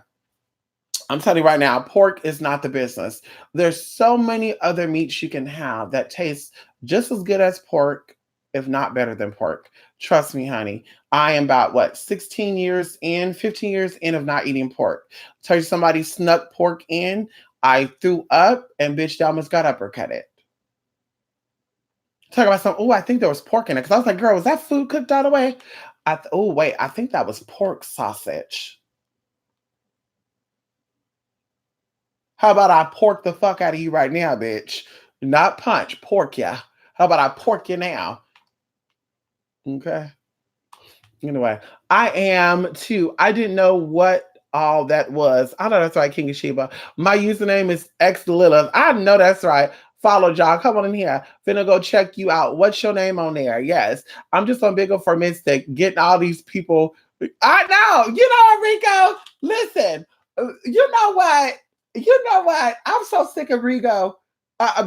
Speaker 1: I'm telling you right now, pork is not the business. There's so many other meats you can have that taste just as good as pork, if not better than pork. Trust me, honey. I am about 16 years in, 15 years in of not eating pork. Tell you somebody snuck pork in, I threw up and bitch almost got uppercutted. Talk about some, oh, I think there was pork in it. Cause I was like, girl, was that food cooked all the way? Oh, wait, I think that was pork sausage. How about I pork the fuck out of you right now, bitch? Not punch, pork ya. How about I pork you now? Okay. Anyway, I am too. I didn't know what all that was. I know that's right, King of Sheba. My username is X Lilith. I know that's right. Follow John. Come on in here. Finna go check you out. What's your name on there? Yes. I'm just on Big O for Mystic, getting all these people. I know. Rico. Listen, you know what? I'm so sick of Rigo.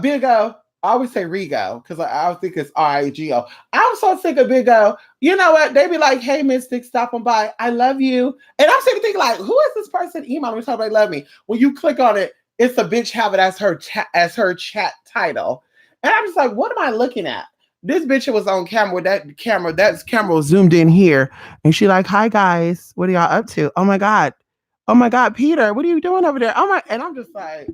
Speaker 1: Big O. I always say Rigo because I think it's Rigo. I'm so sick of Big O. You know what? They be like, hey, Mystic, stopping by. I love you. And I'm sitting thinking, like, who is this person emailing me talking about love me? When you click on it, it's a bitch have it as her chat title. And I'm just like, what am I looking at? This bitch was on camera with that camera was zoomed in here. And she like, hi guys, what are y'all up to? Oh my God, Peter, what are you doing over there? Oh my, and I'm just like,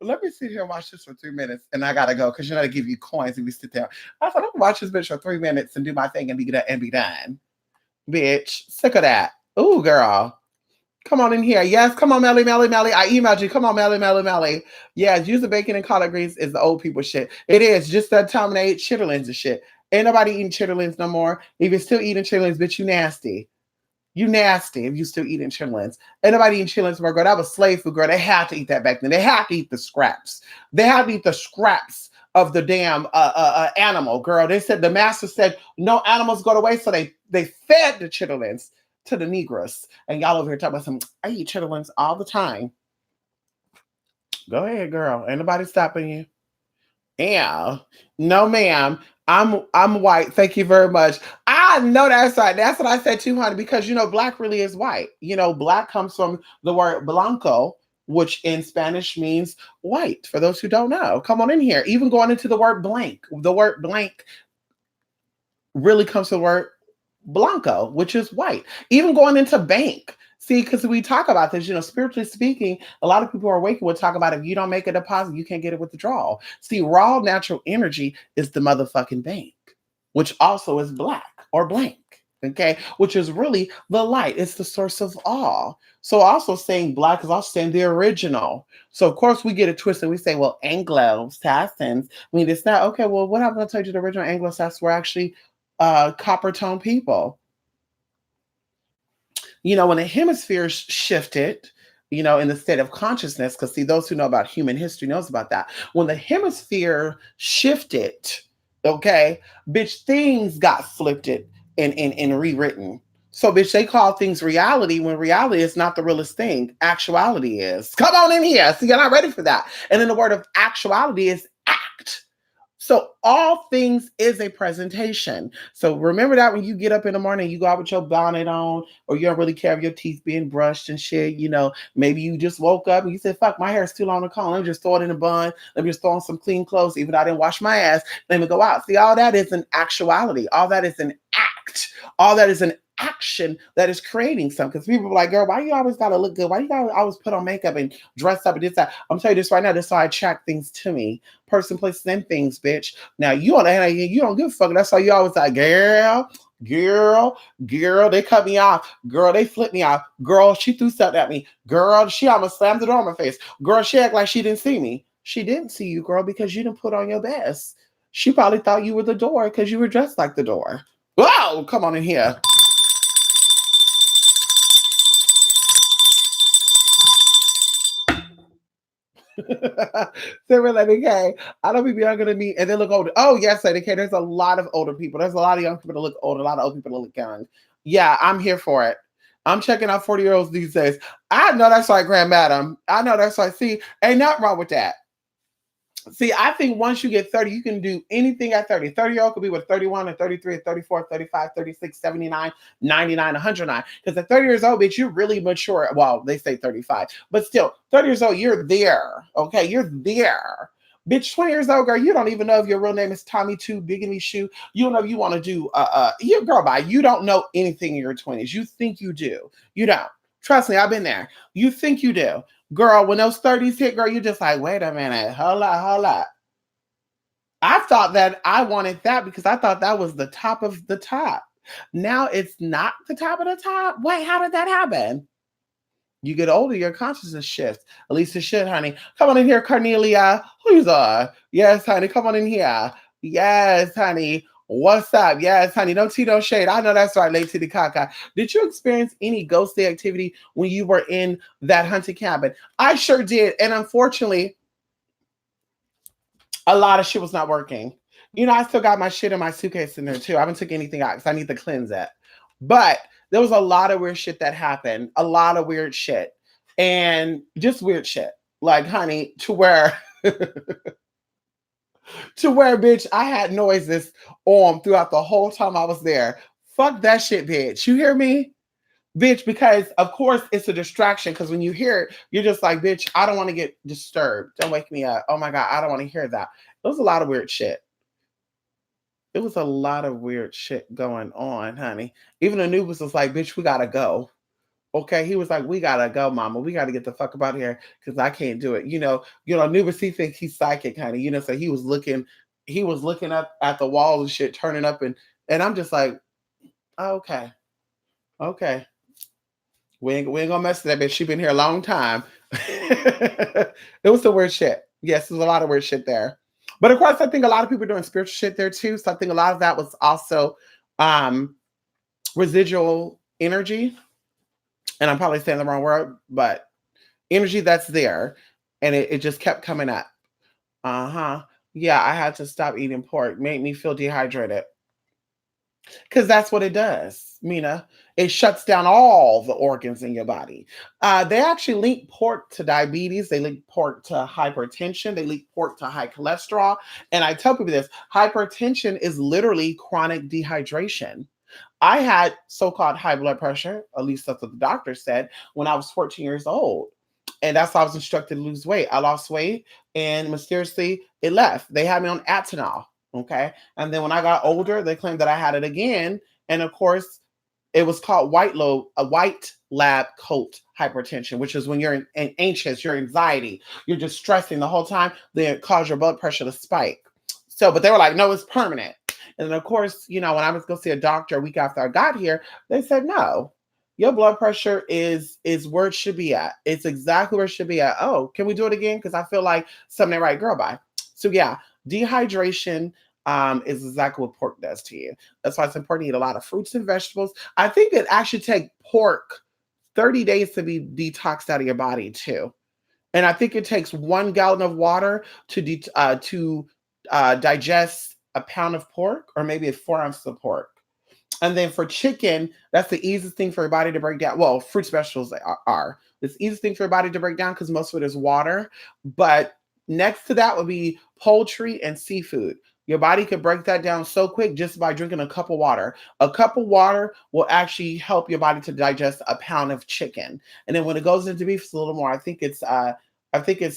Speaker 1: let me sit here and watch this for 3 minutes and I gotta go because they give you coins and we sit there. I thought, I'm gonna watch this bitch for 3 minutes and do my thing and be done. Bitch, sick of that. Ooh, girl. Come on in here. Yes, come on, Melly. I emailed you. Come on, Melly. Yes, using bacon and collard greens is the old people shit. It is just that time they ate chitterlings and shit. Ain't nobody eating chitterlings no more. If you're still eating chitterlings, bitch, you nasty. You nasty if you still eating chitterlings. Ain't nobody eating chitterlings, girl. That was slave food, girl. They had to eat that back then. They had to eat the scraps. They had to eat the scraps of the damn animal, girl. They said the master said no animals go to waste, so they fed the chitterlings to the Negroes. And y'all over here talking about some, I eat chitterlings all the time. Go ahead, girl. Ain't nobody stopping you. Yeah. No, ma'am. I'm white. Thank you very much. I know that's right. That's what I said 200 because black really is white. Black comes from the word blanco, which in Spanish means white. For those who don't know, come on in here. Even going into the word blank. The word blank really comes from the word blanco, which is white. Even going into bank. See, because we talk about this, spiritually speaking, a lot of people are waking will talk about if you don't make a deposit, you can't get a withdrawal. See, raw natural energy is the motherfucking bank, which also is black or blank. Okay, which is really the light. It's the source of all. So also saying black is also saying the original. So of course we get it twisted. We say, well, Anglo-Saxons. I mean, it's not okay. Well, what happened? I told you the original Anglo-Saxons were actually copper tone people. When the hemispheres shifted, in the state of consciousness, because see, those who know about human history knows about that. When the hemisphere shifted, okay, bitch, things got flipped and rewritten. So, bitch, they call things reality when reality is not the realest thing. Actuality is. Come on in here. See, you're not ready for that. And then the word of actuality is act. So all things is a presentation. So remember that when you get up in the morning, you go out with your bonnet on, or you don't really care if your teeth being brushed and shit. Maybe you just woke up and you said, "Fuck, my hair's too long to comb. Let me just throw it in a bun. Let me just throw on some clean clothes, even though I didn't wash my ass. Let me go out." See, all that is an actuality. All that is an act. All that is an action that is creating something. Because people are like, "Girl, why you always gotta look good? Why you gotta always put on makeup and dress up and this that?" I'm telling you this right now. That's how I attract things to me. Person, places, and things, bitch. Now you don't give a fuck. That's why you always like, girl, they cut me off. Girl, they flipped me off. Girl, she threw something at me. Girl, she almost slammed the door in my face. Girl, she act like she didn't see me. She didn't see you, girl, because you didn't put on your best. She probably thought you were the door because you were dressed like the door. Whoa, come on in here. So we're like, okay, I know people are gonna meet and they look older. Oh, yes, okay. There's a lot of older people. There's a lot of young people that look old, a lot of old people that look young. Yeah, I'm here for it. I'm checking out 40-year-olds these days. I know that's right, Grand Madam. I know that's right. See, ain't nothing wrong with that. See, I think once you get 30, you can do anything at 30. 30-year-old could be with 31 and 33 and 34, 35, 36, 79, 99, 109. Because at 30 years old, bitch, you're really mature. Well, they say 35, but still, 30 years old, you're there. Okay, you're there. Bitch, 20 years old, girl, you don't even know if your real name is Tommy Two, Biggity Shoe. You don't know if you want to do you girl bye. You don't know anything in your 20s. You think you do. You don't. Trust me, I've been there. You think you do. Girl, when those 30s hit, girl, you're just like, wait a minute, hold up. I thought that I wanted that because I thought that was the top of the top. Now it's not the top of the top. Wait, how did that happen? You get older, your consciousness shifts. At least it should, honey. Come on in here, Cornelia. Who's Yes, honey. Come on in here. Yes, honey. What's up? Yes, honey. No tea, no shade. I know that's right, Lady Titty Kaka. Did you experience any ghostly activity when you were in that haunted cabin? I sure did. And unfortunately, a lot of shit was not working. I still got my shit in my suitcase in there too. I haven't took anything out because I need to cleanse it. But there was a lot of weird shit that happened. A lot of weird shit. And just weird shit. Like, honey, to where bitch, I had noises on throughout the whole time I was there. Fuck that shit, bitch. You hear me? Bitch, because of course it's a distraction. Because when you hear it, you're just like, bitch, I don't want to get disturbed. Don't wake me up. Oh my God, I don't want to hear that. It was a lot of weird shit. It was a lot of weird shit going on, honey. Even Anubis was like, bitch, we gotta go. Okay, he was like, we gotta go, mama. We gotta get the fuck up out of here because I can't do it. Anubis, he thinks he's psychic, honey. So he was looking up at the walls and shit, turning up and I'm just like, okay. We ain't gonna mess with that bitch. She been here a long time. It was some weird shit. Yes, there's a lot of weird shit there. But of course, I think a lot of people are doing spiritual shit there too. So I think a lot of that was also residual energy. And I'm probably saying the wrong word, but energy that's there. And it just kept coming up. Uh-huh. Yeah, I had to stop eating pork. Made me feel dehydrated. Because that's what it does, Mina. It shuts down all the organs in your body. They actually link pork to diabetes. They link pork to hypertension. They link pork to high cholesterol. And I tell people this, hypertension is literally chronic dehydration. I had so-called high blood pressure, at least that's what the doctor said, when I was 14 years old. And that's why I was instructed to lose weight. I lost weight and mysteriously it left. They had me on Atenol. Okay. And then when I got older, they claimed that I had it again. And of course, it was called a white lab coat hypertension, which is when you're anxious, you're anxiety, you're just stressing the whole time, then it causes your blood pressure to spike. So, but they were like, no, it's permanent. And then, of course, when I was going to see a doctor a week after I got here, they said, no, your blood pressure is where it should be at. It's exactly where it should be at. Oh, can we do it again? Because I feel like something ain't right, girl. Bye. So yeah, dehydration is exactly what pork does to you. That's why it's important to eat a lot of fruits and vegetables. I think it actually take pork 30 days to be detoxed out of your body too. And I think it takes 1 gallon of water to digest a pound of pork, or maybe 4 ounces of pork. And then for chicken, that's the easiest thing for your body to break down. Well, fruits, vegetables are. It's the easiest thing for your body to break down because most of it is water. But next to that would be poultry and seafood. Your body could break that down so quick just by drinking a cup of water. A cup of water will actually help your body to digest a pound of chicken. And then when it goes into beef, it's a little more. I think it's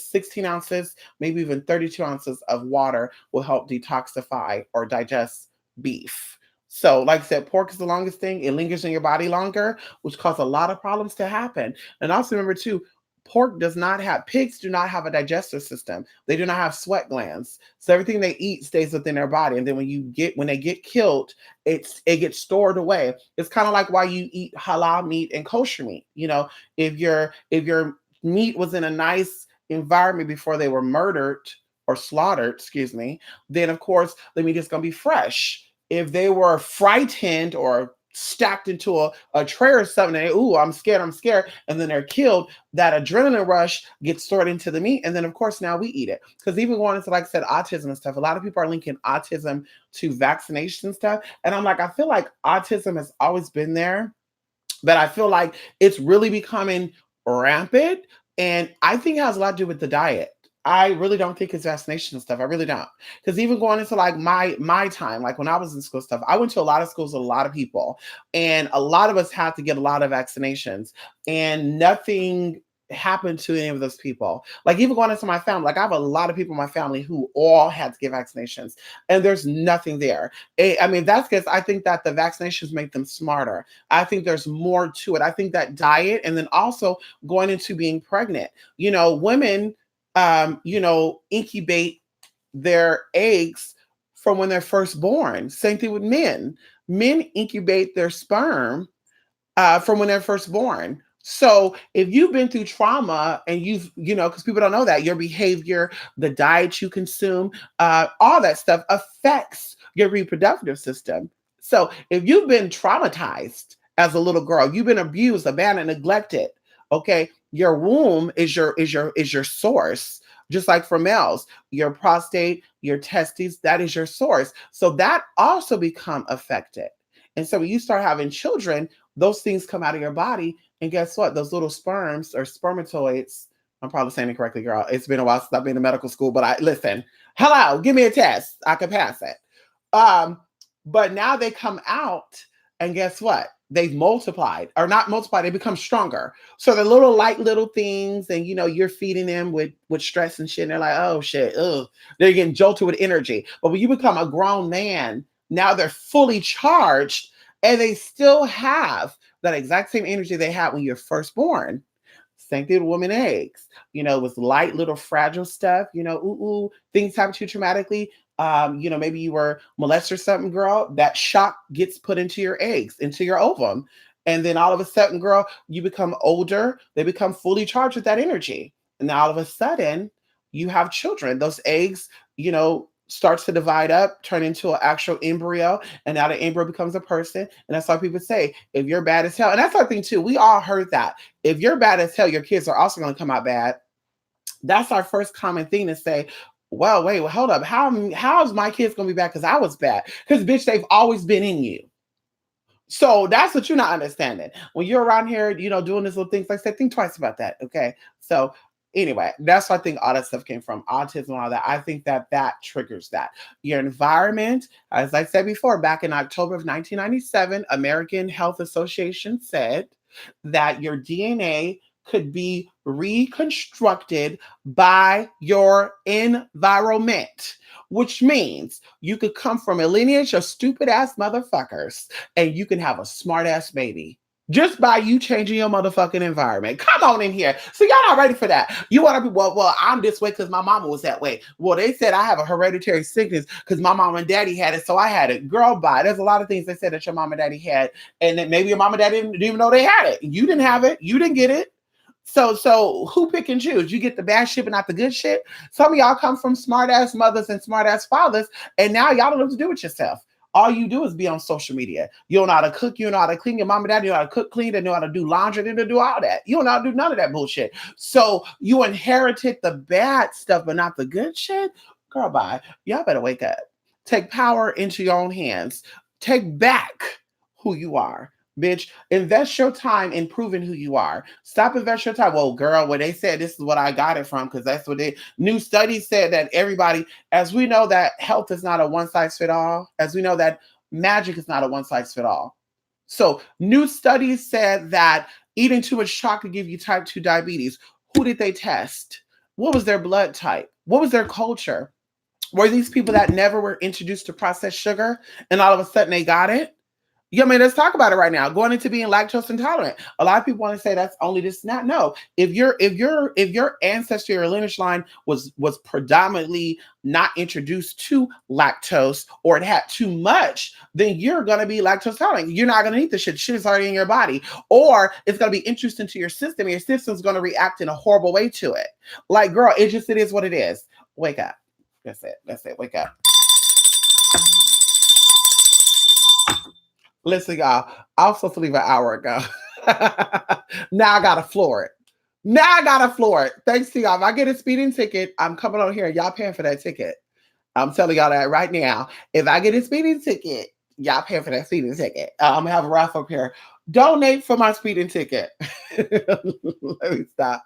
Speaker 1: 16 ounces, maybe even 32 ounces of water will help detoxify or digest beef. So, like I said, pork is the longest thing. It lingers in your body longer, which causes a lot of problems to happen. And also remember too, pigs do not have a digestive system. They do not have sweat glands. So everything they eat stays within their body. And then when they get killed, it gets stored away. It's kind of like why you eat halal meat and kosher meat. If your meat was in a nice environment before they were murdered or slaughtered, excuse me, then of course the meat is going to be fresh. If they were frightened or stacked into a tray or something, and ooh, I'm scared, and then they're killed, that adrenaline rush gets stored into the meat, and then of course now we eat it. Because even going into, like I said, autism and stuff, a lot of people are linking autism to vaccination stuff, and I'm like, I feel like autism has always been there, but I feel like it's really becoming rampant. And I think it has a lot to do with the diet. I really don't think it's vaccination stuff. I really don't. Because even going into like my time, like when I was in school stuff, I went to a lot of schools with a lot of people, and a lot of us had to get a lot of vaccinations, and nothing happened to any of those people. Like even going into my family, like I have a lot of people in my family who all had to get vaccinations, and there's nothing there. I mean, that's because I think that the vaccinations make them smarter. I think there's more to it. I think that diet, and then also going into being pregnant. Women, incubate their eggs from when they're first born. Same thing with men. Men incubate their sperm from when they're first born. So if you've been through trauma and because people don't know that your behavior, the diet you consume, all that stuff affects your reproductive system. So if you've been traumatized as a little girl, you've been abused, abandoned, neglected, okay, your womb is your source. Just like for males, your prostate, your testes, that is your source. So that also become affected. And so when you start having children, those things come out of your body. And guess what? Those little sperms or spermatoids, I'm probably saying it correctly, girl. It's been a while since I've been to medical school, but listen, hello, give me a test. I can pass it. But now they come out, and guess what? They've multiplied, or not multiplied, they become stronger. So the little things, and you're feeding them with stress and shit, and they're like, oh shit, ugh. They're getting jolted with energy. But when you become a grown man, now they're fully charged, and they still have that exact same energy they had when you're first born. Same thing with women eggs. With light little fragile stuff, things happen to you traumatically. Maybe you were molested or something, girl, that shock gets put into your eggs, into your ovum. And then all of a sudden, girl, you become older, they become fully charged with that energy. And now all of a sudden, you have children. Those eggs, starts to divide up, turn into an actual embryo, and now the embryo becomes a person. And that's why people say, if you're bad as hell, and that's our thing too, we all heard that. If you're bad as hell, your kids are also going to come out bad. That's our first common thing to say, well, wait, hold up. How's my kids gonna be bad because I was bad? Because bitch, they've always been in you. So that's what you're not understanding. When you're around here, doing these little things, like I said, think twice about that. Okay. So anyway, that's why I think all that stuff came from, autism and all that. I think that triggers that. Your environment, as I said before, back in October of 1997, American Health Association said that your DNA could be reconstructed by your environment, which means you could come from a lineage of stupid ass motherfuckers and you can have a smart ass baby. just by you changing your motherfucking environment. Come on in here. So y'all not ready for that. You want to be, well, I'm this way because my mama was that way. Well, they said I have a hereditary sickness because my mom and daddy had it, so I had it. Girl, bye. There's a lot of things they said that your mom and daddy had, and that maybe your mom and daddy didn't even know they had it. You didn't have it. You didn't get it. So who pick and choose? You get the bad shit but not the good shit. Some of y'all come from smart ass mothers and smart ass fathers, and now y'all don't know what to do with yourself. All you do is be on social media. You don't know how to cook, you don't know how to clean. Your mom and dad, you know how to cook, clean, they know how to do laundry, they know how to do all that. You don't know how to do none of that bullshit. So you inherited the bad stuff but not the good shit. Girl, bye. Y'all better wake up. Take power into your own hands. Take back who you are. Bitch, invest your time in proving who you are. Stop invest your time. Well, girl, when they said this is what I got it from, because that's what they new studies said that everybody, as we know that health is not a one size fit all, as we know that magic is not a one size fit all. So new studies said that eating too much chocolate give you type 2 diabetes. Who did they test? What was their blood type? What was their culture? Were these people that never were introduced to processed sugar and all of a sudden they got it? Yeah, I mean, let's talk about it right now. Going into being lactose intolerant. A lot of people want to say that's only this, not no. If your ancestry or lineage line was predominantly not introduced to lactose or it had too much, then you're gonna be lactose intolerant. You're not gonna eat the shit. Shit is already in your body, or it's gonna be introduced into your system, and your system's gonna react in a horrible way to it. Like, girl, it is what it is. Wake up. That's it. That's it. Wake up. Listen, y'all, I was supposed to leave an hour ago. Now I gotta floor it. Now I gotta floor it. Thanks to y'all. If I get a speeding ticket, I'm coming on here and y'all paying for that ticket. I'm telling y'all that right now. If I get a speeding ticket, y'all paying for that speeding ticket. I'm gonna have a raffle up here. Donate for my speeding ticket. Let me stop.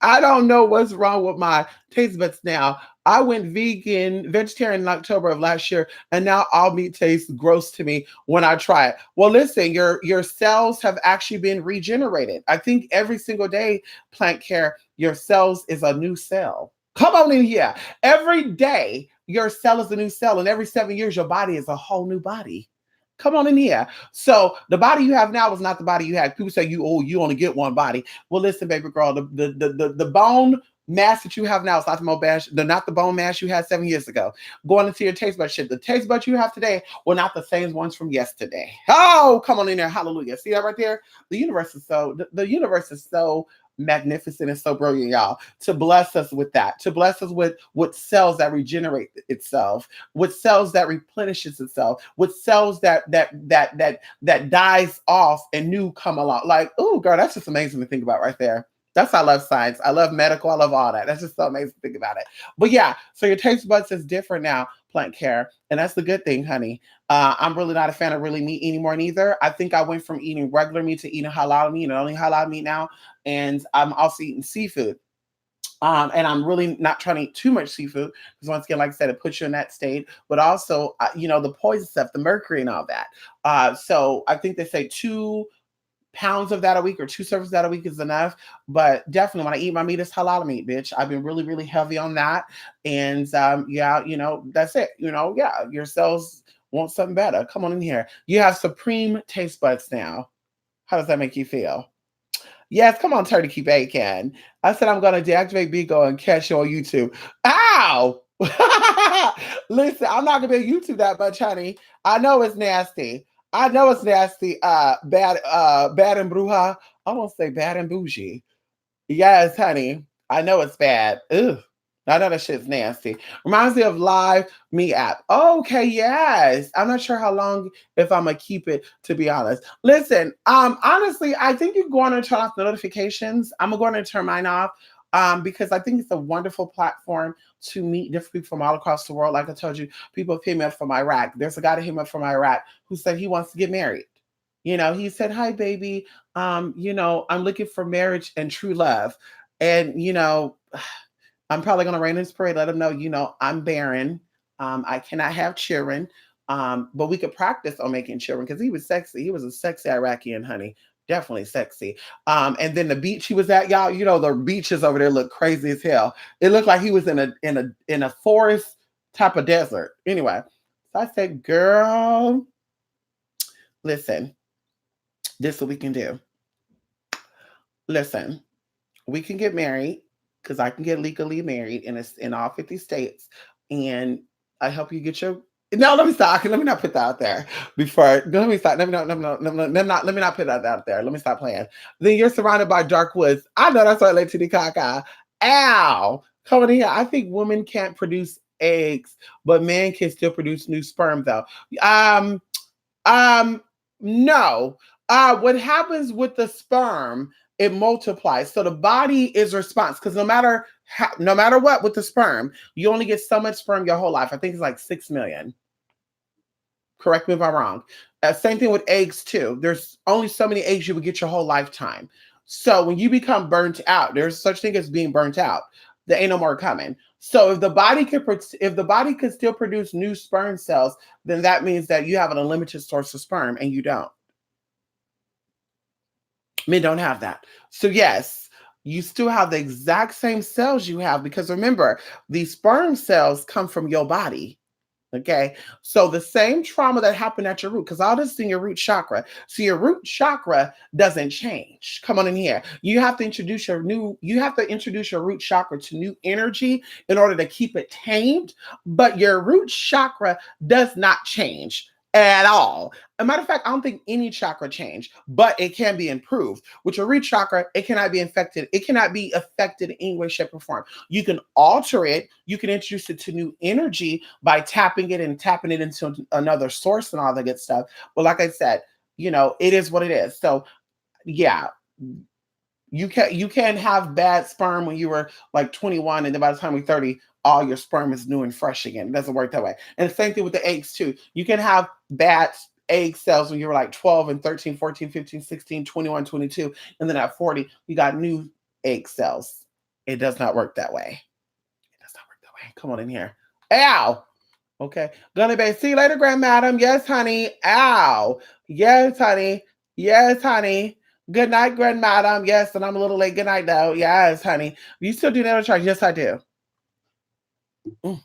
Speaker 1: I don't know what's wrong with my taste buds now. I went vegetarian in October of last year, and now all meat tastes gross to me when I try it. Well, listen, your cells have actually been regenerated. I think every single day, plant care, your cells is a new cell. Come on in here. Every day, your cell is a new cell, and every 7 years, your body is a whole new body. Come on in here. So the body you have now is not the body you had. People say you only get one body. Well, listen, baby girl, the bone mass that you have now is not not the bone mass you had 7 years ago. Going into your taste bud shit. The taste buds you have today were not the same ones from yesterday. Oh, come on in there. Hallelujah. See that right there? The universe is so magnificent and so brilliant, y'all, to bless us with that, to bless us with cells that regenerate itself, with cells that replenishes itself, with cells that dies off and new come along. Like, oh girl, that's just amazing to think about right there. That's why I love science. I love medical. I love all that. That's just so amazing to think about it. But yeah, so your taste buds is different now, plant care. And that's the good thing, honey. I'm really not a fan of really meat anymore neither. I think I went from eating regular meat to eating halal meat and only halal meat now. And I'm also eating seafood. And I'm really not trying to eat too much seafood because once again, like I said, it puts you in that state. But also, the poison stuff, the mercury and all that. So I think they say 2 pounds of that a week or 2 servings of that a week is enough. But definitely when I eat my meat, it's halal meat, bitch. I've been really, really heavy on that. And yeah, that's it. Yeah, your cells want something better. Come on in here. You have supreme taste buds now. How does that make you feel? Yes, come on, Turkey Bacon. I said I'm gonna deactivate Bigo and catch you on YouTube. Ow! Listen, I'm not gonna be on YouTube that much, honey. I know it's nasty. I know it's nasty. Bad and bruja. I won't say bad and bougie. Yes, honey. I know it's bad. Ugh. I know that shit's nasty. Reminds me of Live Me app. Okay, yes. I'm not sure how long if I'm gonna keep it, to be honest. Listen, honestly, I think you go on and turn off the notifications. I'm gonna go on and turn mine off. Because I think it's a wonderful platform to meet different people from all across the world. Like I told you, people hit me up from Iraq. There's a guy that hit me up from Iraq who said he wants to get married. He said, "Hi, baby. I'm looking for marriage and true love." And I'm probably gonna rain his parade, let him know, I'm barren. I cannot have children. But we could practice on making children because he was sexy. He was a sexy Iraqian, honey. Definitely sexy. And then the beach he was at, y'all, the beaches over there look crazy as hell. It looked like he was in a forest type of desert. Anyway, so I said, girl, listen. This is what we can do. Listen, we can get married because I can get legally married in all 50 states, and I help you get your. No, let me stop. Let me not put that out there before. No, let me stop. Let me not. Let me not put that out there. Let me stop playing. Then you're surrounded by dark woods. I know that's right, Lady Kaka. Ow, coming in here. I think women can't produce eggs, but men can still produce new sperm though. Um, um, no. What happens with the sperm? It multiplies. So the body is response because no matter what with the sperm, you only get so much sperm your whole life. I think it's like 6 million. Correct me if I'm wrong. Same thing with eggs too. There's only so many eggs you would get your whole lifetime. So when you become burnt out, there's such thing as being burnt out. There ain't no more coming. So if the body could still produce new sperm cells, then that means that you have an unlimited source of sperm, and you don't. Men don't have that. So yes, you still have the exact same cells you have because remember, these sperm cells come from your body. Okay. So the same trauma that happened at your root, because all this is in your root chakra. So your root chakra doesn't change. Come on in here. You have to introduce your root chakra to new energy in order to keep it tamed. But your root chakra does not change at all. As a matter of fact, I don't think any chakra change, but it can be improved. With your root chakra, it cannot be infected. It cannot be affected in any way, shape, or form. You can alter it. You can introduce it to new energy by tapping it into another source and all that good stuff. But like I said, it is what it is. So yeah, you can have bad sperm when you were like 21, and then by the time you're 30, all your sperm is new and fresh again. It doesn't work that way. And the same thing with the eggs too. You can have bad egg cells when you were like 12 and 13, 14, 15, 16, 21, 22, and then at 40, you got new egg cells. It does not work that way. It does not work that way. Come on in here. Ow. Okay. Gonna be. See you later, Grand Madam. Yes, honey. Ow. Yes, honey. Yes, honey. Good night, Grand Madam. Yes, and I'm a little late. Good night, though. Yes, honey. You still do natal charts? Yes, I do. Mm.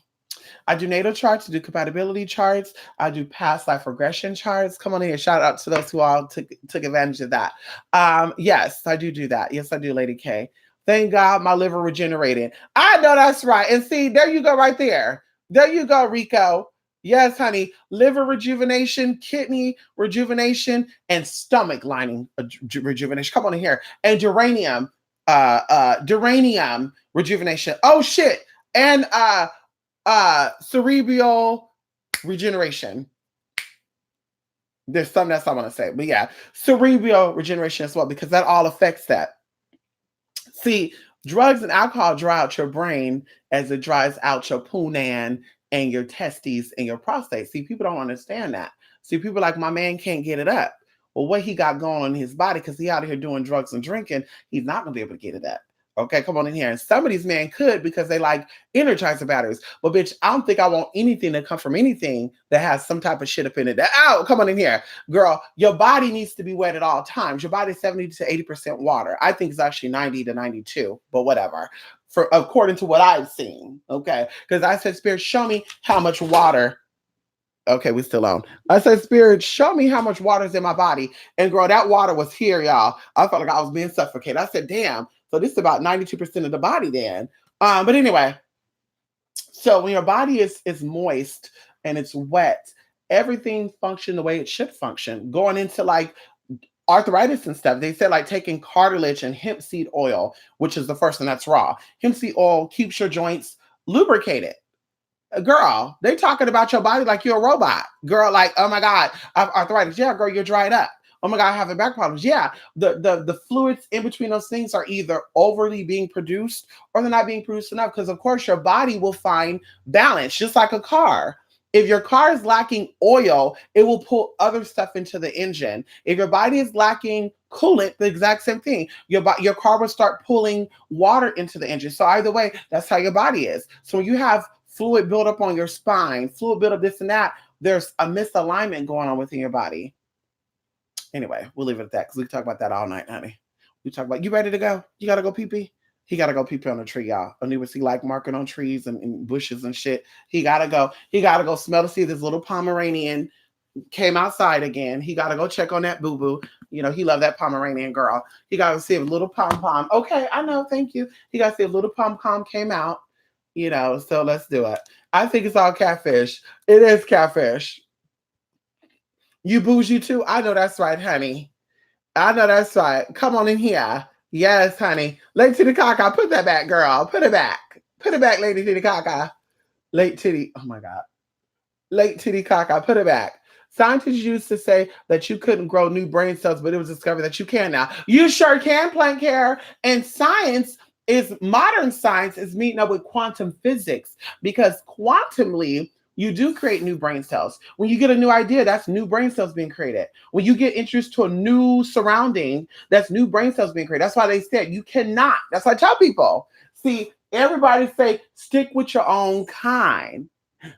Speaker 1: I do natal charts, I do compatibility charts, I do past life regression charts. Come on here. Shout out to those who all took advantage of that. Yes, I do that. Yes, I do, Lady K. Thank God my liver regenerated. I know that's right. And see, there you go right there. There you go, Rico. Yes, honey. Liver rejuvenation, kidney rejuvenation, and stomach lining rejuvenation. Come on in here. And geranium rejuvenation. Oh shit. And cerebral regeneration. There's something else I want to say, but yeah, cerebral regeneration as well, because that all affects that. See, drugs and alcohol dry out your brain as it dries out your punan and your testes and your prostate. See, people don't understand that. See, people like, my man can't get it up. Well, what he got going on in his body, because he out here doing drugs and drinking, he's not going to be able to get it up. Okay, come on in here. And some of these men could because they like Energizer batteries. But bitch, I don't think I want anything to come from anything that has some type of shit up in it. Ow, come on in here. Girl, your body needs to be wet at all times. Your body's 70 to 80% water. I think it's actually 90 to 92, but whatever. According to what I've seen. Okay. Because I said, Spirit, show me how much water. Okay, we still on. I said, Spirit, show me how much water is in my body. And girl, that water was here, y'all. I felt like I was being suffocated. I said, damn. So this is about 92% of the body then. But anyway, so when your body is moist and it's wet, everything functions the way it should function. Going into like arthritis and stuff, they said like taking cartilage and hemp seed oil, which is the first one that's raw. Hemp seed oil keeps your joints lubricated. Girl, they talking about your body like you're a robot. Girl, like, oh my God, I have arthritis. Yeah, girl, you're dried up. Oh my God, I have back problems. Yeah, the fluids in between those things are either overly being produced or they're not being produced enough. Because of course your body will find balance, just like a car. If your car is lacking oil, it will pull other stuff into the engine. If your body is lacking coolant, the exact same thing. Your car will start pulling water into the engine. So either way, that's how your body is. So when you have fluid buildup on your spine, fluid buildup, this and that, there's a misalignment going on within your body. Anyway, we'll leave it at that because we can talk about that all night, honey. We talk about, you ready to go? You got to go pee-pee? He got to go pee-pee on a tree, y'all. And he was like marking on trees and bushes and shit. He got to go. He got to go smell to see this little Pomeranian came outside again. He got to go check on that boo-boo. You know, he loved that Pomeranian girl. He got to see if little pom pom. Okay, I know. Thank you. He got to see if little pom pom came out. You know, so let's do it. I think it's all catfish. It is catfish. You bougie too? I know that's right, honey. I know that's right. Come on in here. Yes, honey. Late Titty Caca, put that back, girl. Put it back. Put it back, Lady Titty Caca. Late Titty. Oh my God. Late Titty Caca, put it back. Scientists used to say that you couldn't grow new brain cells, but it was discovered that you can now. You sure can, Plank Hair. And modern science is meeting up with quantum physics because quantumly, you do create new brain cells. When you get a new idea, that's new brain cells being created. When you get introduced to a new surrounding, that's new brain cells being created. That's why they said you cannot. That's why I tell people. See, everybody say stick with your own kind.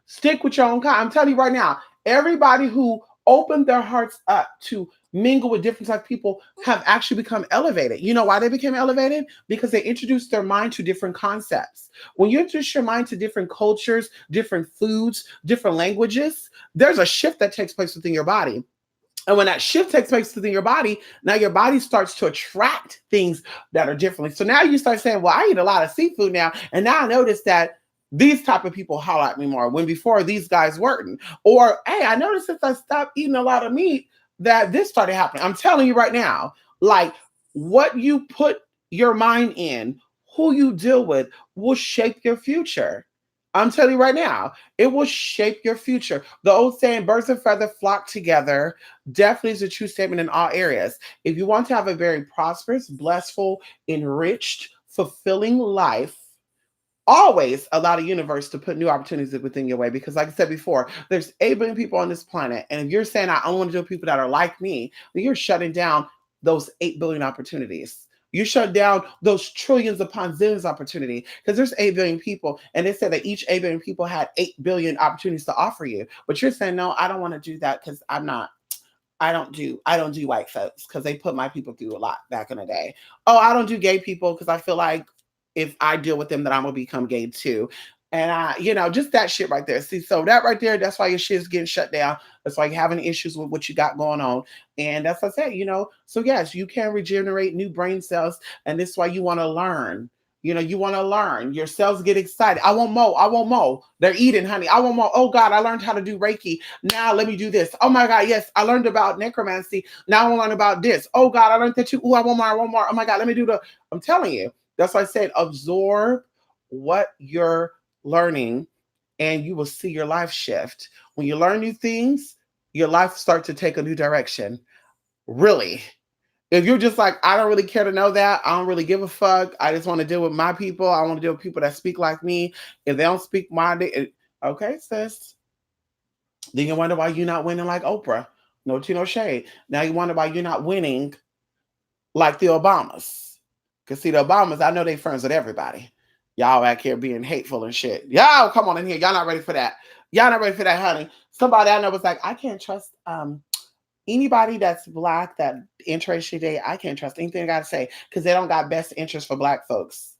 Speaker 1: Stick with your own kind. I'm telling you right now, everybody who opened their hearts up to mingle with different types of people have actually become elevated. You know why they became elevated? Because they introduced their mind to different concepts. When you introduce your mind to different cultures, different foods, different languages, there's a shift that takes place within your body. And when that shift takes place within your body, now your body starts to attract things that are differently. So now you start saying, well, I eat a lot of seafood now. And now I notice that these type of people holler at me more when before these guys weren't. Or, hey, I noticed since I stopped eating a lot of meat that this started happening. I'm telling you right now, like what you put your mind in, who you deal with will shape your future. I'm telling you right now, it will shape your future. The old saying, birds of feather flock together, definitely is a true statement in all areas. If you want to have a very prosperous, blissful, enriched, fulfilling life, always allow the universe to put new opportunities within your way. Because, like I said before, there's 8 billion people on this planet. And if you're saying, I only want to deal with people that are like me, then you're shutting down those 8 billion opportunities. You shut down those trillions upon zillions opportunity because there's 8 billion people. And they said that each 8 billion people had 8 billion opportunities to offer you. But you're saying, no, I don't want to do that because I don't do white folks because they put my people through a lot back in the day. Oh, I don't do gay people because I feel like if I deal with them, that I'm gonna become gay too. And just that shit right there. See, so that right there, that's why your shit is getting shut down. That's why you're having issues with what you got going on. And that's what I said, so yes, you can regenerate new brain cells. And this is why you want to learn. You want to learn. Your cells get excited. I want more. I want more. They're eating, honey. I want more. Oh God, I learned how to do Reiki. Now let me do this. Oh my God, yes, I learned about necromancy. Now I want to learn about this. Oh God, I learned that too. Oh, I want more. I want more. Oh my God, let me do the. I'm telling you. That's why I said absorb what you're learning and you will see your life shift. When you learn new things, your life starts to take a new direction. Really. If you're just like, I don't really care to know that, I don't really give a fuck. I just want to deal with my people. I want to deal with people that speak like me. If they don't speak okay, sis. Then you wonder why you're not winning like Oprah. No tea, no shade. Now you wonder why you're not winning like the Obamas. Because see, the Obamas, I know they friends with everybody. Y'all back here being hateful and shit. Y'all come on in here. Y'all not ready for that. Y'all not ready for that, honey. Somebody I know was like, I can't trust anybody that's black that interests you today. I can't trust anything I got to say because they don't got best interest for black folks.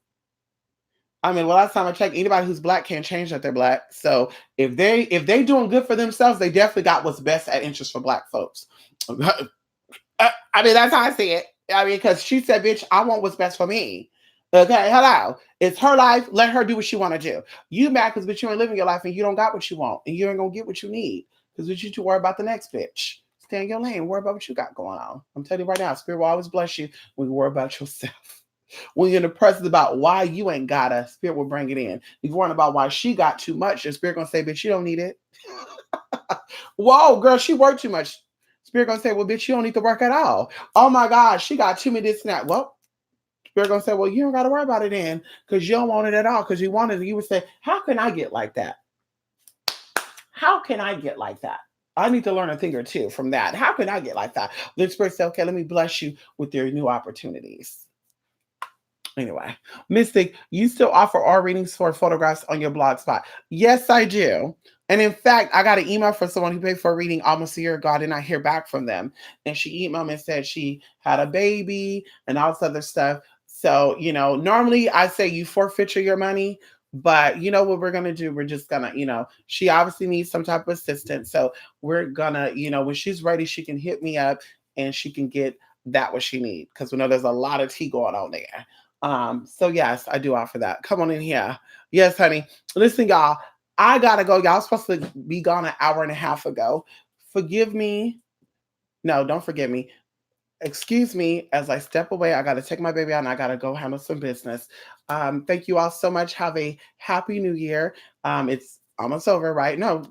Speaker 1: I mean, last time I checked, anybody who's black can't change that they're black. So if they doing good for themselves, they definitely got what's best at interest for black folks. I mean, that's how I see it. I mean, because she said, bitch, I want what's best for me. Okay, hello. It's her life. Let her do what she want to do. You mad because bitch, you ain't living your life and you don't got what you want. And you ain't going to get what you need. Because you to worry about the next bitch. Stay in your lane. Worry about what you got going on. I'm telling you right now, Spirit will always bless you when you worry about yourself. When you're in the presence about why you ain't got a Spirit will bring it in. If you're worrying about why she got too much, the Spirit going to say, bitch, you don't need it. Whoa, girl, she worked too much. Spirit gonna say, well, bitch, you don't need to work at all. Oh my God, she got too many this and that. Well, Spirit gonna say, well, you don't gotta worry about it then, because you don't want it at all. Because you wanted it, you would say, how can I get like that? How can I get like that? I need to learn a thing or two from that. How can I get like that? The Spirit said, okay, let me bless you with your new opportunities. Anyway, Mystic, you still offer all readings for photographs on your blog spot? Yes, I do. And in fact, I got an email from someone who paid for a reading almost a year ago. I did not hear back from them. And she emailed me and said she had a baby and all this other stuff. So, normally I say you forfeit your money, but you know what we're going to do? We're just going to, she obviously needs some type of assistance. So we're going to, when she's ready, she can hit me up and she can get that what she needs. Because we know there's a lot of tea going on there. So yes, I do offer that. Come on in here. Yes, honey. Listen, y'all, I gotta go. Y'all supposed to be gone an hour and a half ago. Forgive me. No, don't forgive me. Excuse me as I step away. I got to take my baby out and I got to go handle some business. Thank you all so much. Have a happy new year. It's almost over, right? No,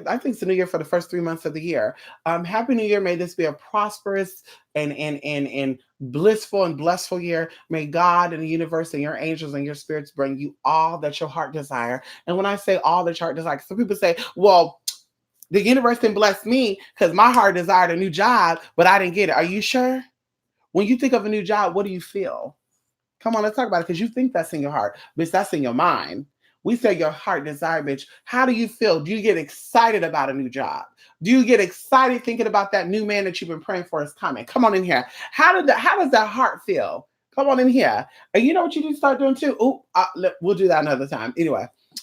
Speaker 1: I think it's the new year for the first 3 months of the year. Happy New Year. May this be a prosperous and blissful and blessful year. May God and the universe and your angels and your spirits bring you all that your heart desire. And when I say all that your heart desire, some people say, well, the universe didn't bless me because my heart desired a new job, but I didn't get it. Are you sure? When you think of a new job, what do you feel? Come on, let's talk about it because you think that's in your heart, bitch. That's in your mind. We say your heart desire, bitch. How do you feel? Do you get excited about a new job? Do you get excited thinking about that new man that you've been praying for is coming? Come on in here. How does that heart feel? Come on in here. And you know what you need to start doing too? Oh, we'll do that another time.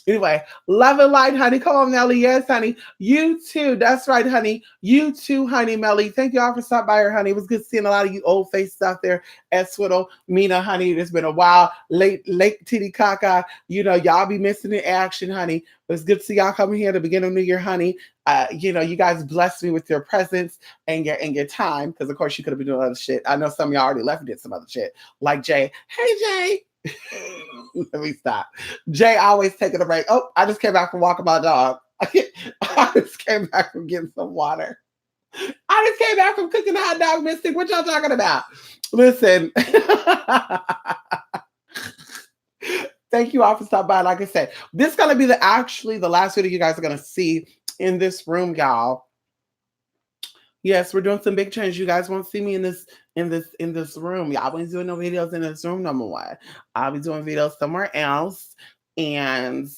Speaker 1: Anyway, love and light, honey. Come on, Melly. Yes, honey. You too. That's right, honey. You too, honey, Melly. Thank you all for stopping by here, honey. It was good seeing a lot of you old faces out there at Swiddle. Mina, honey, it's been a while. Late Titty Caca. You know, y'all be missing the action, honey. But it's good to see y'all coming here at the beginning of New Year, honey. You know, you guys blessed me with your presence and your time. Because, of course, you could have been doing other shit. I know some of y'all already left and did some other shit. Like Jay. Hey, Jay. Let me stop. Jay always taking a break. Oh, I just came back from walking my dog. I just came back from getting some water. I just came back from cooking a hot dog mystic. What y'all talking about? Listen. Thank you all for stopping by. Like I said, this is going to be the last video you guys are going to see in this room, y'all. Yes, we're doing some big change. You guys won't see me in this room. Y'all ain't doing no videos in this room no more. I'll be doing videos somewhere else. And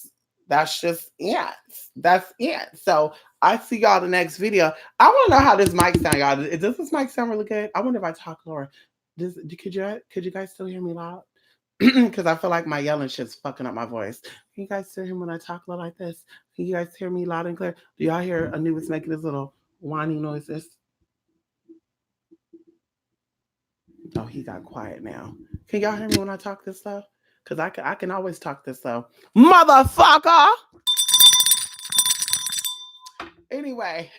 Speaker 1: that's just it. That's it. So I see y'all the next video. I want to know how this mic sound, y'all. Does this mic sound really good? I wonder if I talk lower. Could you guys still hear me loud? Because I feel like my yelling shit's fucking up my voice. Can you guys hear him when I talk loud like this? Can you guys hear me loud and clear? Do y'all hear Anubis making this little whining noises? Oh, he got quiet now. Can y'all hear me when I talk this slow? Because I can always talk this slow. Motherfucker! Anyway.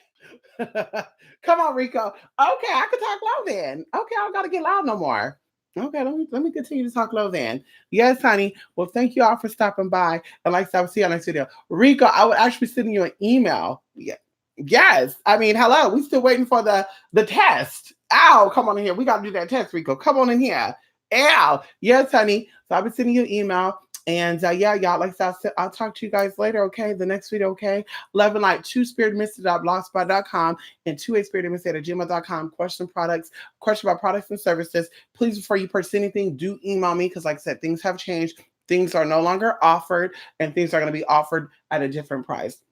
Speaker 1: Come on, Rico. Okay, I can talk low then. Okay, I don't got to get loud no more. Okay, let me continue to talk low then. Yes, honey. Well, thank you all for stopping by. And like I said, I will see you on the next video. Rico, I would actually be sending you an email. Yeah. Yes. I mean, hello. We still waiting for the test. Ow, come on in here. We got to do that test, Rico. Come on in here. Ow. Yes, honey. So I'll be sending you an email. And yeah, y'all, like I said, I'll talk to you guys later, okay? The next video, okay? Love and light, 2spiritmystic.blogspot.com and 28spiritmystic@gmail.com. Question about products and services. Please, before you purchase anything, do email me because, like I said, things have changed. Things are no longer offered, and things are going to be offered at a different price.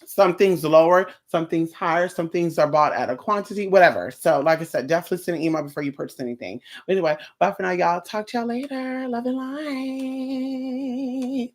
Speaker 1: Some things lower, some things higher, some things are bought at a quantity, whatever. So, like I said, definitely send an email before you purchase anything. But anyway, bye for now, y'all. Talk to y'all later. Love and light.